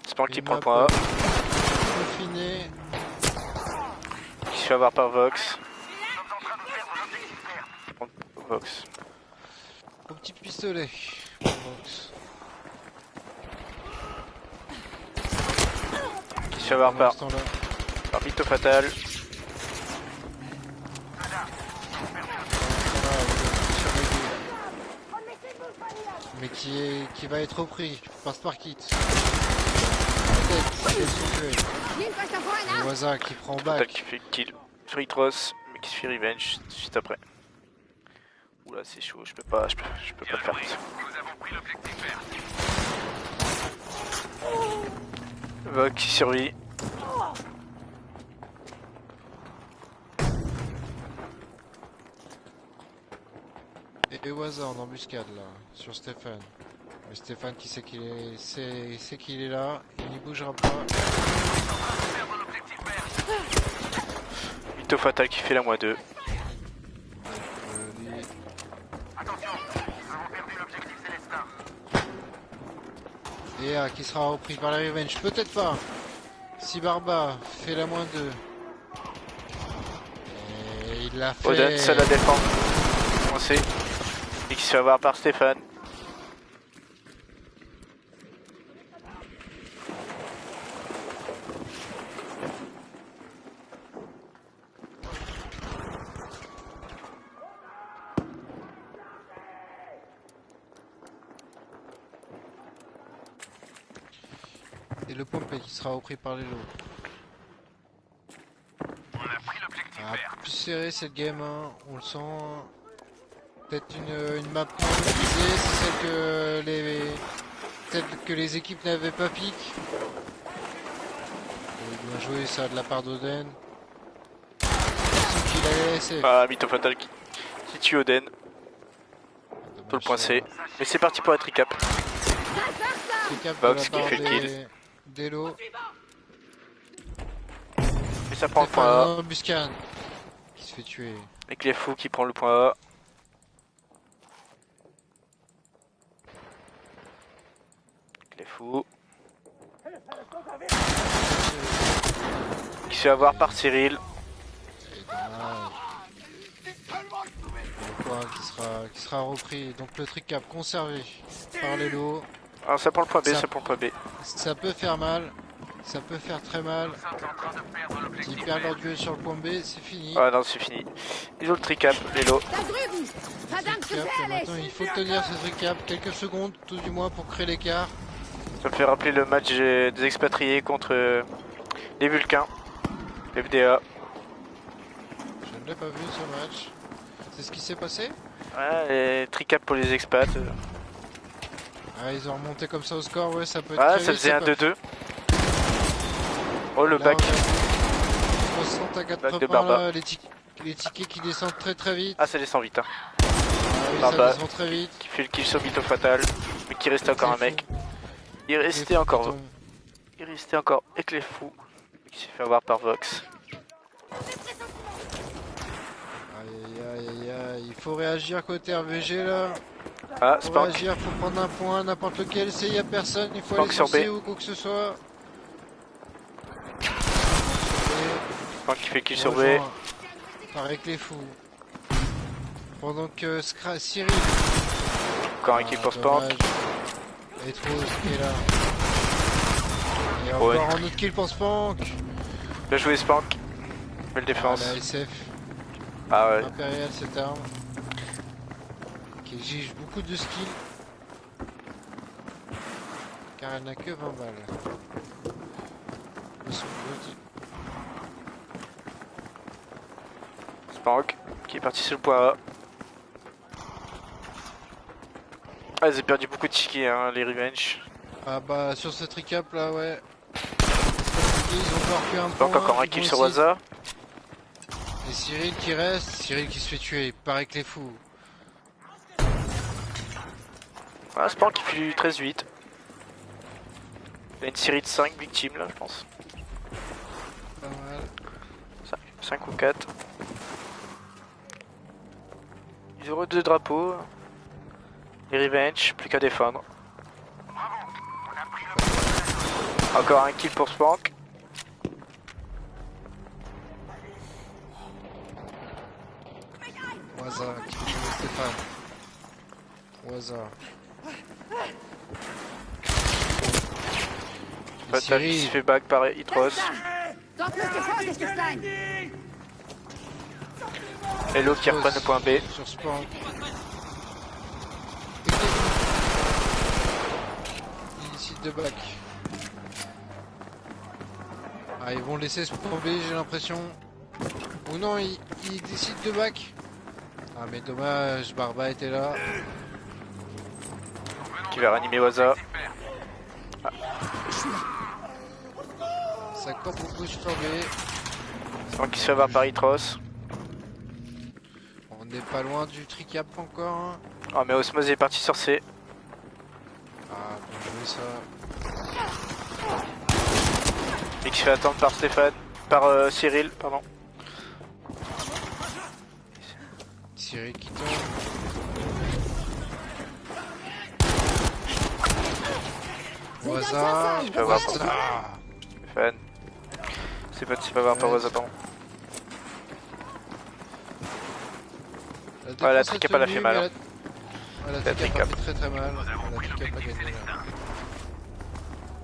Spank qui Une prend le map, point A. Confiné. Qui se fait avoir par Vox. Nous sommes en train de perdre l'objectif perte. Prendre Vox. Au petit pistolet. Vox. Qui se fait avoir Pendant par, ce temps-là. par Mytho Fatal. Mais qui va être repris par Sparkit. Et Waza qui prend Fatal back. qui fait le kill sur Itros, mais qui se fait revenge juste après. Oula, c'est chaud, je peux pas le faire. Nous avons pris l'objectif perte. Vox qui survit. Et Waza en embuscade là, sur Stéphane. Mais Stéphane qui sait qu'il est, sait qu'il est là, il n'y bougera pas. Perdre l'objectif perte. Mytho Fatal qui fait la -2. Lui, Attention, nous avons perdu l'objectif Célestin. et A qui sera repris par la Revenge, peut-être pas. Si Barba fait la -2. Et il l'a fait. Oden, seul à défendre. Coincé. Et qui se fait avoir par Stéphane. Et le pompe qui sera repris par les lots. On a pris l'objectif Ah, perte. plus serré cette game, hein. On le sent. Peut-être une map moins maîtrisée, c'est celle que les équipes n'avaient pas pique. Et bien joué ça de la part d'Oden. Qu'il allait laisser. Ah, Mytho Fatal qui tue Oden. Tout le point C. Mais c'est parti pour être recap. Vox qui fait le kill. Delo. Mais ça prend le point A. Buscan qui se fait tuer. Et Clefou qui prend le point A. Clefou. Qui se fait avoir par Cyril. C'est dommage. Le point qui sera repris. Donc le tricap conservé par Lelo. Alors ça prend le point B, Ça- ça prend le point B. Ça peut faire mal. Ça peut faire très mal. Nous sommes en train de perdre l'objectif. S'ils perdent leur duel sur le point B, c'est fini. Ah non, c'est fini. Ils ont le tricap, Lelo. Da drüben! Verdammt Tricap, et maintenant gefährlich! il faut tenir ce tricap quelques secondes, tout du moins pour créer l'écart. Ça me fait rappeler le match des expatriés contre les Vulcains. FDA. Je ne l'ai pas vu ce match. C'est ce qui s'est passé? Ouais, et tricap pour les expats. Ah, ils ont remonté comme ça au score, ouais, ça peut être Ah, très ça vite, faisait un peut- 2-2. Oh, le Là, bac. on a 60 à Bac de 80, Barba. là, les tickets qui descendent très très vite. Ah, ça descend vite. Hein. Ah oui, Barba. ça descend très vite. Qui fait le kill sur Mytho Fatal. Mais qui restait encore un C'est mec. fou. Il Les restait fous encore. qui tombent. Il restait encore avec les fous. Qui s'est fait avoir par Vox. Aïe aïe aïe aïe, il faut réagir côté RVG là. Ah, Faut Spank. réagir, faut prendre un point, n'importe lequel, c'est y a personne, il faut Spank aller sur sur C B. ou quoi que ce soit. Spank qui fait le kill sur B. Rejoint avec les fous. Pendant que Cyril. Encore un kill pour Spank. dommage. Et Trousse qui est là. Et Ouais. encore un autre kill pour Spank. Bien joué Spank. Belle Ah, défense. la SF Ah ouais. impériale cette arme. Qui exige beaucoup de skill. Car elle n'a que 20 balles. Ils sont petits. Spank qui est parti sur le point A. Ah, ils ont perdu beaucoup de tickets, hein, les Revenge. Ah bah sur ce tricap là ouais. Ils ont marqué un Spank point. encore un ils kill vont sur essayer- Waza. Et Cyril qui reste, Cyril qui se fait tuer, il paraît que les fous. Ah, Spank qui fait du 13-8. Il y a une série de 5 victimes là, je pense. Pas mal. 5 ou 4. Ils auront 2 drapeaux. Les Revenge, plus qu'à défendre. Encore un kill pour Spank. Waza qui fait tuer Stéphane. Waza. Et Fatal qui se Cyril, fait back par Hitros. Dort müsst ihr vorsichtig sein! Hello qui reprennent le point B. sur Spank. Il décide de back. Ah, ils vont laisser ce point B, j'ai l'impression. Ou non, ils décident de back. Ah, mais dommage, Barba était là. Qui va ranimer Waza. Ça court beaucoup sur B. Spank qui se fait avoir par Hitros. On n'est pas loin du tricap encore. Hein. Ah, mais Osmose est parti sur C. Ah, bien joué ça. Et qui se fait attendre par Stéphane. Par Cyril, pardon. Cyril qui tombe. Waza. Il se fait avoir par Waza. Stéphane. Stéphane se fait avoir par Waza, pardon. Ouais, la tricap, elle a fait mal, hein. Ouais, la La tricap a tricap. fait très très mal. La tricap a gagné là.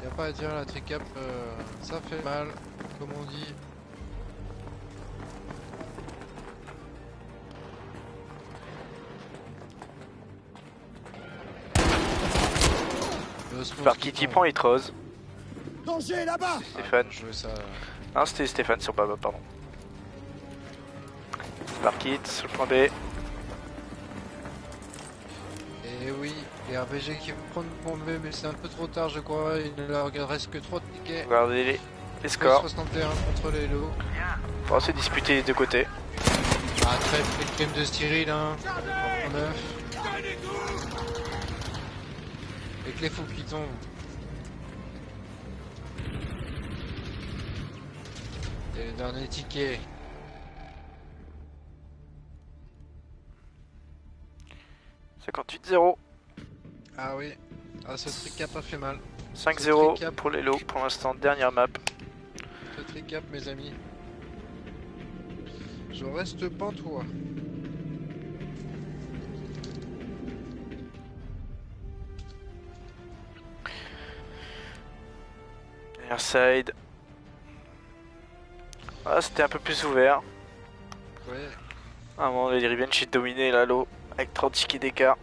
Y'a pas à dire, la tricap ça fait mal, comme on dit. Le Osmose Par qui tombe. prend Hitros. Danger là-bas! Stéphane. Je jouais ça. Non, c'était Stéphane sur Baba, pardon. par kit sur le point B. Et oui, les RPG qui vont prendre le point B, mais c'est un peu trop tard, je crois. Il ne leur reste que 3 tickets. Regardez les scores. 61 contre les lots. On va se disputer des deux côtés. Ah, très le game de Cyril, hein. 9. Avec les fous qui tombent. Et le dernier ticket. « 58-0. Ah oui. Ah, ce tricap a fait mal. 5-0 pour les lots. Pour l'instant, dernière map. Ce tricap, mes amis. Je reste pantois. Airside. Ah, c'était un peu plus ouvert. Ouais. À un moment, les Revenge est dominé là, l'eau, avec 30 tickets d'écart.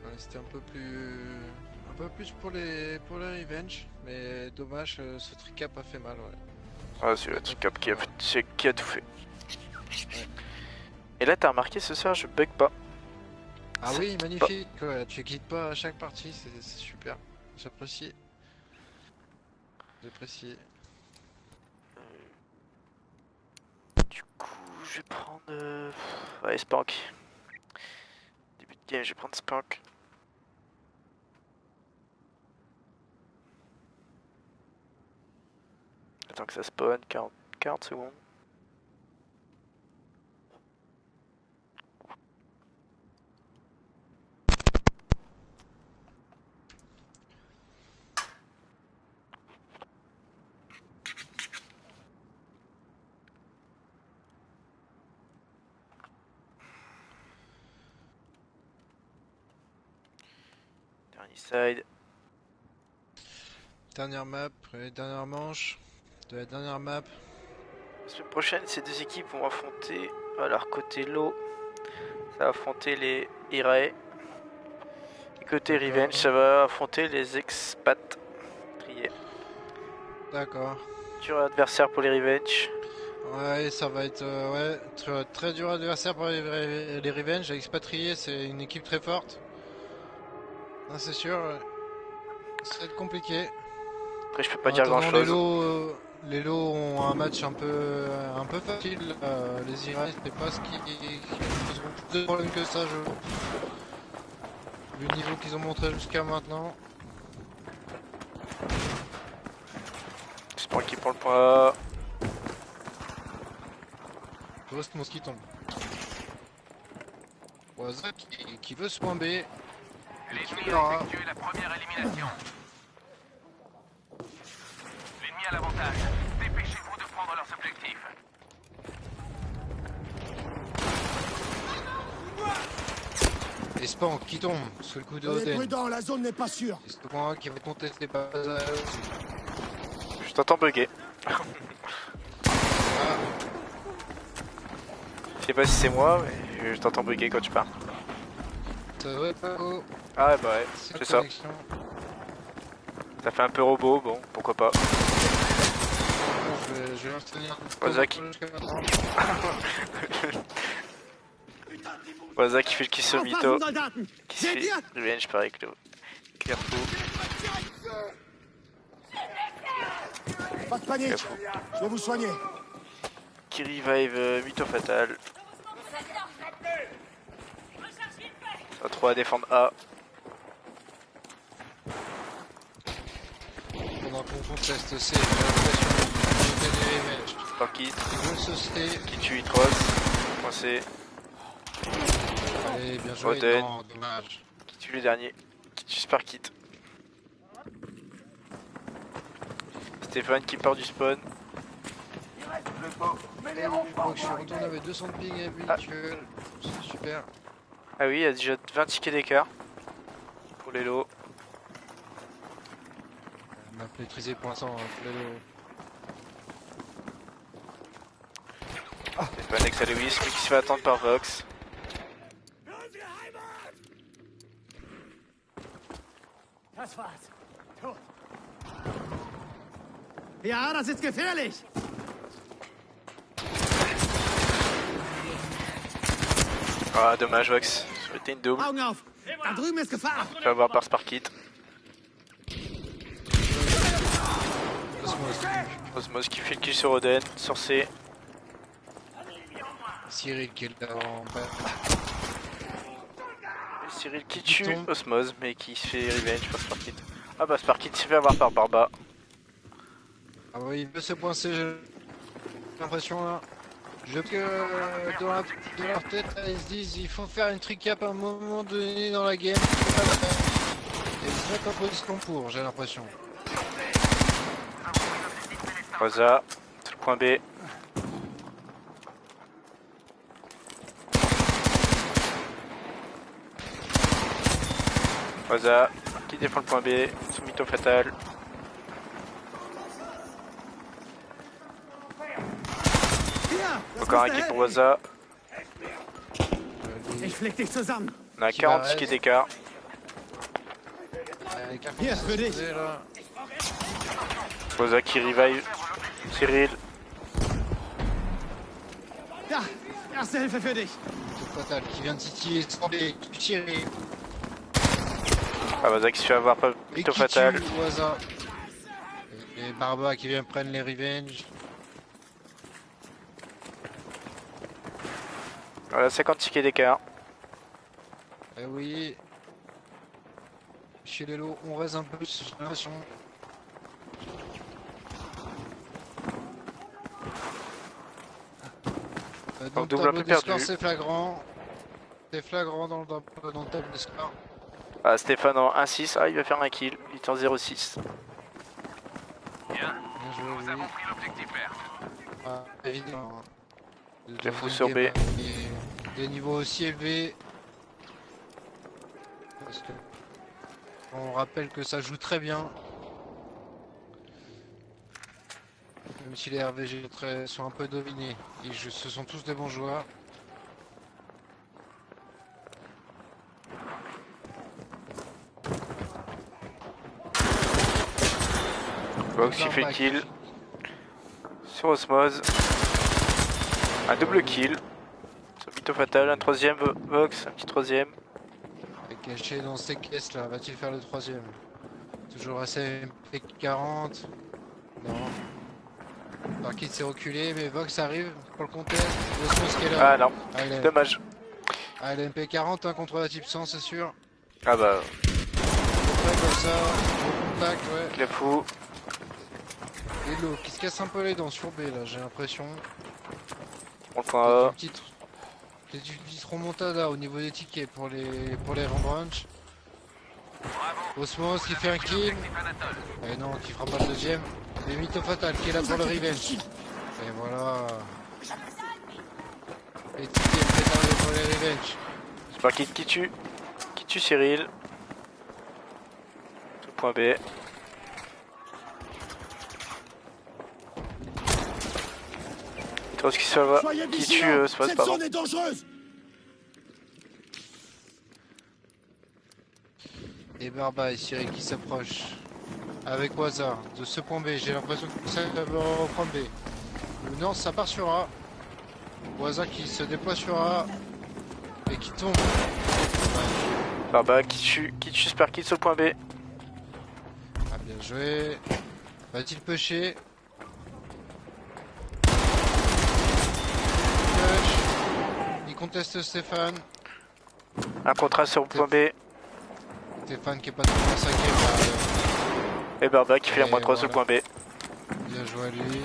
Ouais, c'était un peu plus pour les Revenge, mais dommage, ce tricap a fait mal, ouais. Ah, c'est le truc qui a tout fait. Et là, t'as remarqué ce soir, je bug pas. Ah oui, magnifique, ouais, tu quittes pas à chaque partie, c'est super, j'apprécie. J'apprécie. Du coup, je vais prendre. Ouais, Spank. Début de game, je vais prendre Spank. Attends que ça spawn, 40 secondes. Dernier side. Dernière map, dernière manche de la dernière map. La semaine prochaine, ces deux équipes vont affronter. Alors, côté low, ça va affronter les Irae. Et côté Revenge, ça va affronter les expats triés. D'accord. Dur adversaire pour les Revenge. Ouais, ça va être très dur adversaire pour les Revenge. Les expatriés, c'est une équipe très forte. Ah, c'est sûr. Ça va être compliqué. Après, je peux pas En dire grand attendant, chose. les lots ont un match un peu facile. Les Iraïs, c'est pas ce qui ils ont plus de problèmes que ça, je trouve. Le niveau qu'ils ont montré jusqu'à maintenant. J'espère qu'il prend le point A. Ghost Mosquiton. Waza qui veut ce point B. L'ennemi a effectué la première élimination. L'ennemi a l'avantage. Dépêchez-vous de prendre leurs objectifs. Et Spank qui tombe sous le coup de Soyez Oden. prudents, la zone n'est pas sûre. C'est moi qui va contester pas. Je t'entends bugger. Je sais pas si c'est moi, mais je t'entends bugger quand tu parles. Ça va pas go. Ah bah ouais, c'est ça. Ça fait un peu robot, bon, pourquoi pas. Je vais tenir. Waza qui... Waza qui fait le kiss sur Mito. Aufpassen, Soldaten! Qui se Seht fait ihr? revenge par Eclo. Careful. Pas de panique, je vais vous soigner. Qui revive Mito Fatal. À 3 à défendre A. Pendant qu'on conteste C, j'ai l'impression que les Revenge. Par kit. Ils veulent se C. Qui tue Itros. Coincé. Allez, bien joué. Oden. Non, dommage. Qui tue le dernier. Qui tue Sparkit. Stéphane qui part du spawn. Je crois que je suis retourné avec 200 de ping habituel. C'est super. Ah oui, il y a déjà 20 tickets d'écart. Pour les lots. On a maîtrisé pour l'instant pour les lots. Stéphane avec sa Lewis, mais qui se fait attendre par Vox. Das war's. Tot. Ja, das ist gefährlich. Ah, dommage, Vox. C'était une double. Augen auf. Da drüben ist Gefahr. Je vais avoir par Sparkit. Osmose. Osmose qui fait le kill sur Oden, sur C. Cyril qui est là en bas. Cyril qui Qui tue tombe. Osmose, mais qui se fait revenge par Sparkit. Ah bah Sparkit s'est fait avoir par Barba. Ah oui, il veut se coincer, j'ai l'impression là. Dans leur tête, là, ils se disent il faut faire une tricap à un moment donné dans la game. Et ils se mettent en position pour, j'ai l'impression. Rosa, sur le point B. Rosa, qui défend le point B, sous mytho fatal. Hier, das Encore un müsste kill pour helfen. Rosa. Ich flick dich zusammen. On a Qui 40 va tickets reste. d'écart. Avec un Hier, für dich. là. Rosa qui revive Cyril. Da, erste Hilfe für dich. C'est fatal, qui vient de titiller, trembler, tirer. Ah Rosa qui se fait avoir par Et mytho qui fatal. tue Waza. Et Barba qui vient prendre les revenge. Voilà, 50 tickets d'écart. Eh oui. Chez les lots, on reste un peu, j'ai l'impression. Dans le double tableau un peu des scores, perdu. c'est flagrant. C'est flagrant dans le tableau des scores. Ah, Stéphane en 1-6. Ah, il va faire un kill. Il est en 0-6. Bien, Bien joué, nous oui. avons pris l'objectif vert. Ah, évidemment. Le fou Dans sur une B. game, des niveaux aussi élevés. Parce que on rappelle que ça joue très bien. Même si les RVG sont un peu dominés. Ce sont tous des bons joueurs. Vox qui fait kill sur Osmose. Un double kill sur mytho fatal. Un troisième Vox. Un petit troisième. Caché dans ces caisses là, va-t-il faire le troisième? Toujours SMP40. Non. Parkit s'est reculé, mais Vox arrive pour le contest. Osmose qui est là. Ah non, Allez, dommage. allez MP40 hein, contre la type 100, c'est sûr. Ah bah, Ouais, comme ça, au contact, ouais. il est fou. Et l'eau qui se casse un peu les dents sur B là, j'ai l'impression. On le point A. Une petite remontada au niveau des tickets pour les Rembrandt. Osmose qui fait un kill. Et non, qui fera pas le deuxième. Et mytho fatal qui est là pour le revenge. Et voilà. Les tickets préparés pour les revenge. Sparkit qui tue Cyril. Sur le point B. Mitros qui se fait avoir- Soyez qui tue vigilants. Osmose, Cette pardon. zone est dangereuse. Et Barba et Cyril qui s'approchent. Avec Waza de ce point B. J'ai l'impression que ça va au point B. Ou non, ça part sur A. Waza qui se déploie sur A. Et qui tombe. Barba qui tue Sparkit sur le point B. Ah, bien joué. Va-t-il pusher? Push. Il conteste Stéphane. Un contrat sur le point B. Stéphane qui est pas trop dans sa game. Et Barba qui fait un Et moins 3 sur le point voilà. B. Bien joué à lui.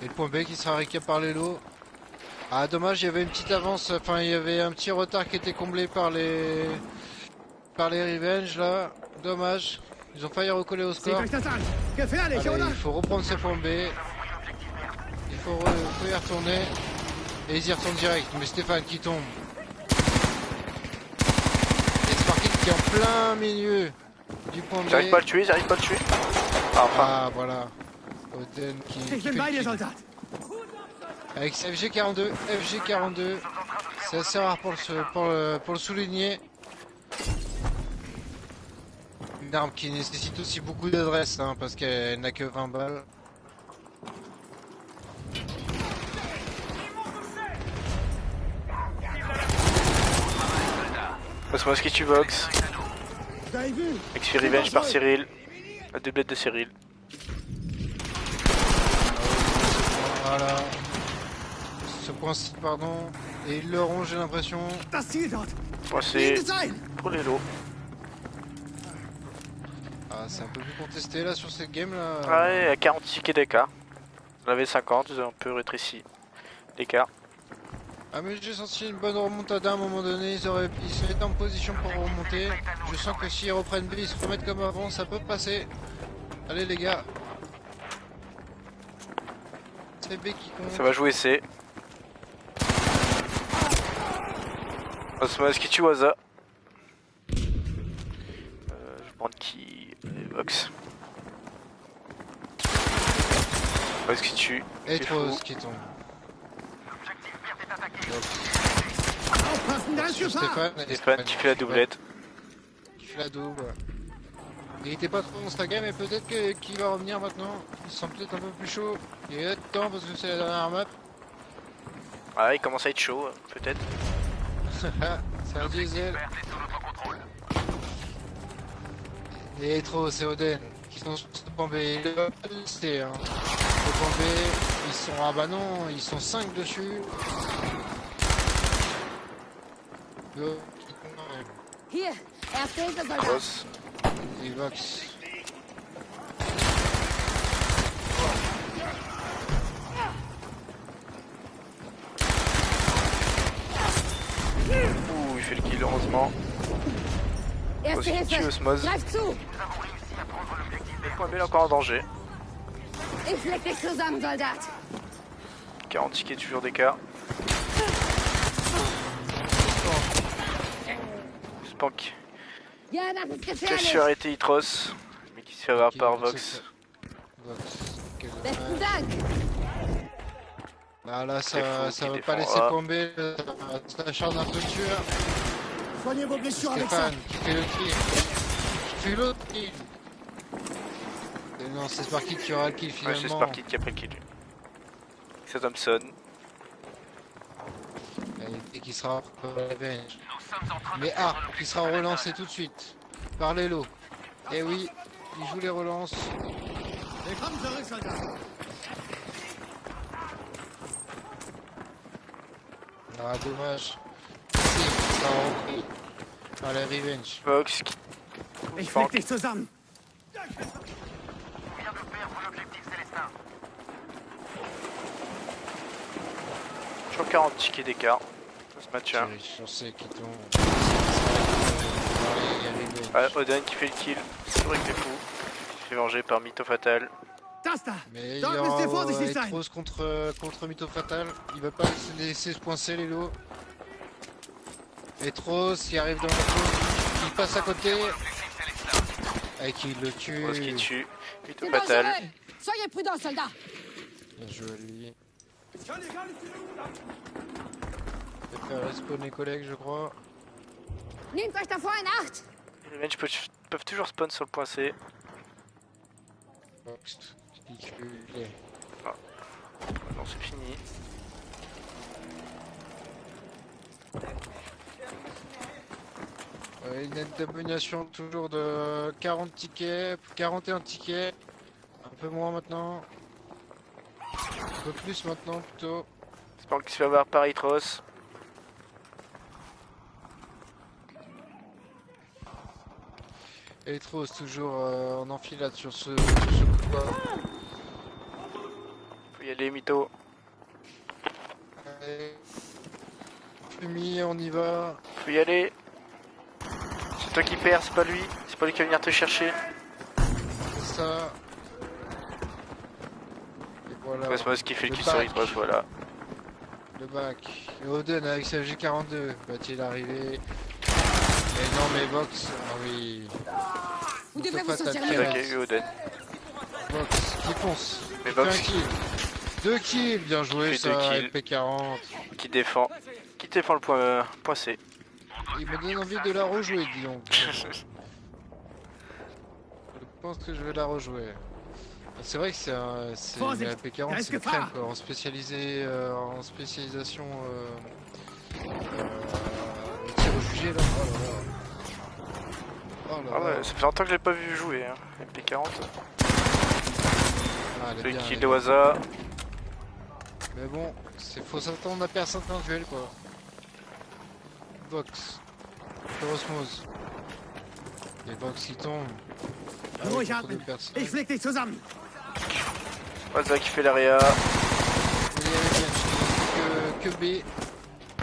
Et le point B qui sera récap par les lots. Ah dommage, il y avait une petite avance, enfin il y avait un petit retard qui était comblé par les revenge là. Dommage. Ils ont failli recoller au Seht score. euch das an. Gefährlich, Allez, oder? il faut reprendre ses points B. Il faut y retourner. Et ils y retournent direct. Mais Stéphane qui tombe. Et Sparky qui est en plein milieu du point B. J'arrive pas à le tuer, j'arrive pas à le tuer. Ah, enfin, Ah voilà. Oden qui Ich fait bin le bei dir, kill. Soldat. Avec FG42, FG42, c'est assez rare pour le souligner. Une arme qui nécessite aussi beaucoup d'adresse, hein, parce qu'elle n'a que 20 balles. Passe-moi ce que tu Vox. Vous avez vu? XP Revenge par Cyril. La doublette de Cyril. Voilà. Ce point, pardon. Et ils l'auront, j'ai l'impression. Das Ziel dort. Pointé Nehmt es ein. pour les lots. Ah, c'est un peu plus contesté là sur cette game là. Ouais, à 40 tickets d'écart. On avait 50, ils ont un peu rétréci l'écart. Ah mais j'ai senti une bonne remontada à un moment donné, ils se mettent en position pour remonter. Je sens que s'ils reprennent B, ils se remettent comme avant, ça peut passer. Allez les gars. C'est B qui compte. Ça va jouer C. Osmos qui tue Waza. Je vais prendre qui Vox. Vox qui tue. Et c'est trop fou. qui tombe. Aufpassen, da ist Sur Gefahr. Stéphane qui fait la doublette. Qui fait la double. Il était pas trop dans sa game, mais peut-être qu'il va revenir maintenant. Il se sent peut-être un peu plus chaud. Il est là de temps parce que c'est la dernière map. Ah, il commence à être chaud, peut-être. C'est un diesel. Et trop, c'est Oden. Qui sont sur ce point B. Il va pas le laisser, hein. Le point B, ils sont. Ah bah non, ils sont 5 dessus. Hier, erste Hilfe, Soldat. Cross. Et Vox. Ouh, il fait le kill, heureusement. Erste Osmos qui tue Hilfe. Osmos. Greif zu. Le point B est encore en danger. Ich leg dich zusammen, Soldat. 40 tickets toujours d'écart. Spank Ja, das ist qui a su gefährlich. arrêter Itros, mais qui se fait avoir par Vox. Vox. Quel Besten dommage. Dank. Ah là, C'est fou ça qui veut pas défend. laisser Ah. tomber. Ça acharne un peu dessus. Soignez vos blessures avec ça. Stéphane qui fait le kill. Qui fait l'autre kill. Et non, c'est Sparky qui aura le kill Ouais, finalement. c'est Sparky qui a pris le kill. C'est Thompson. Et qui sera revenge. Mais ah, qui sera relancé tout de suite par Lelo. Et oui, il joue les relances. Willkommen zurück, Soldat. Ah, dommage. Si, il sera repris par les revenge. Vox qui... Ich Spank. flick dich zusammen. Toujours 40 tickets d'écart dans ce match. Hein. Je sais qui tombe. Il y a Ah, revenge. Oden qui fait le kill. Toujours avec les fous. Il se fait venger par Mytho Fatal. Das da. Mais il y Dort müsst ihr vorsichtig aura sein. Etros contre Mytho Fatal. Il va pas laisser se coincer les lots. Etros qui arrive dans le coup. Il passe à côté. Et qui le tue. Vox qui tue. Mytho C'est Fatal. dangereux. Soyez prudents, Soldat. Bien joué à lui. Il va faire respawn les collègues, je crois. Nehmt euch davor in Acht. Les Revenge peuvent toujours spawn sur le point C. Non, c'est fini. Une nette domination toujours de 40 tickets, 41 tickets. Un peu moins maintenant. Un peu plus maintenant plutôt. Spank qui se fait avoir par Itros. Etros toujours en enfilade sur ce coup. Faut y aller, Mytho. Allez. Fumi, on y va. Faut y aller. C'est toi qui perds, c'est pas lui. C'est pas lui qui va venir te chercher. C'est ça. Et voilà. Osmos qui fait le Le kill sur back. Itros, voilà. Le bac. Et Oden avec sa G42. Va-t-il arriver? Et non mais Vox. Ah oui. Vous devrez vous Fatal sentir qui C'est mieux. là qu'il y a eu Oden. Vox qui fonce. Mais Il fait Vox un kill. 2 kills, bien joué fait ça, 2 kills. LP40. qui défend le point C. Il me donne envie de la rejouer, dis donc. Je pense que je vais la rejouer. C'est vrai que c'est Vorsicht, la LP40, da ist c'est une Gefahr. crème quoi, en spécialisation tir au jugé là. Oh là là. là Ah ouais, là. ça fait longtemps que je l'ai pas vu jouer, hein. MP40. Ah, elle est Le bien, kill elle de est Waza. bien. Mais bon, faut s'attendre à personne en duel quoi. Vox. Osmose. Les Vox qui tombent. Ah oui, Ruhig contre deux atmen. personnes. Ich flick dich zusammen. Waza qui fait l'area. Vous y allez bien, que B. Ah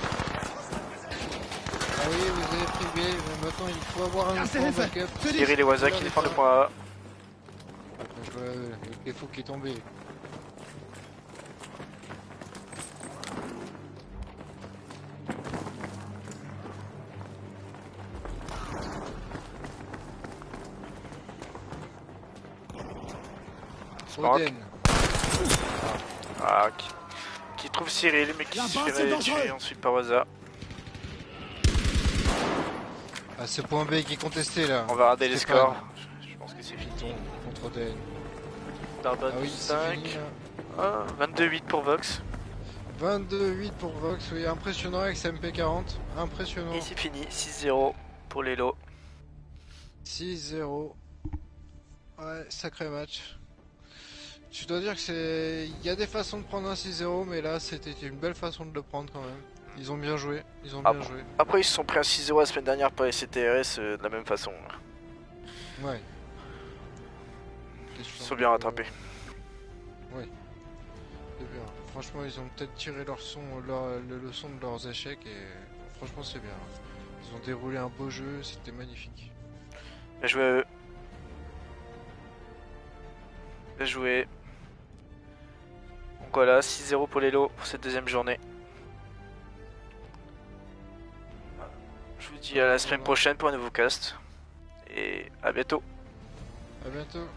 oui, vous avez pris B, mais maintenant il faut avoir un Erste point Hilfe. backup. Für dich. Cyril et Waza qui défendent le point A. Je vois le défaut qui est tombé. Smoke. Oden. Ah, qui trouve Cyril, mais qui La se base fait est dangereuse. tuer ensuite par Waza. Ah, ce point B qui est contesté là. On va regarder les Stéphane. scores. Je pense que c'est Il fini. tombe contre Oden. Darban Ah oui, c'est 5. fini là. Ah, 22-8 pour Vox. 22-8 pour Vox, oui, impressionnant avec sa MP40. Impressionnant. Et c'est fini, 6-0 pour les lots. 6-0. Ouais, sacré match. Je dois dire que c'est. Il y a des façons de prendre un 6-0, mais là c'était une belle façon de le prendre quand même. Ils ont bien joué, ils ont Ah bien bon. joué. Après, ils se sont pris un 6-0 la semaine dernière par les CTRS de la même façon. Ouais. Ils se sont bien rattrapés. C'est bien. Franchement, ils ont peut-être tiré leur leçon de leurs échecs et franchement c'est bien. Ils ont déroulé un beau jeu, c'était magnifique. Bien joué à eux. Bien joué. Donc voilà, 6-0 pour les lots pour cette deuxième journée. Je vous dis à la semaine prochaine pour un nouveau cast. Et à bientôt. À bientôt.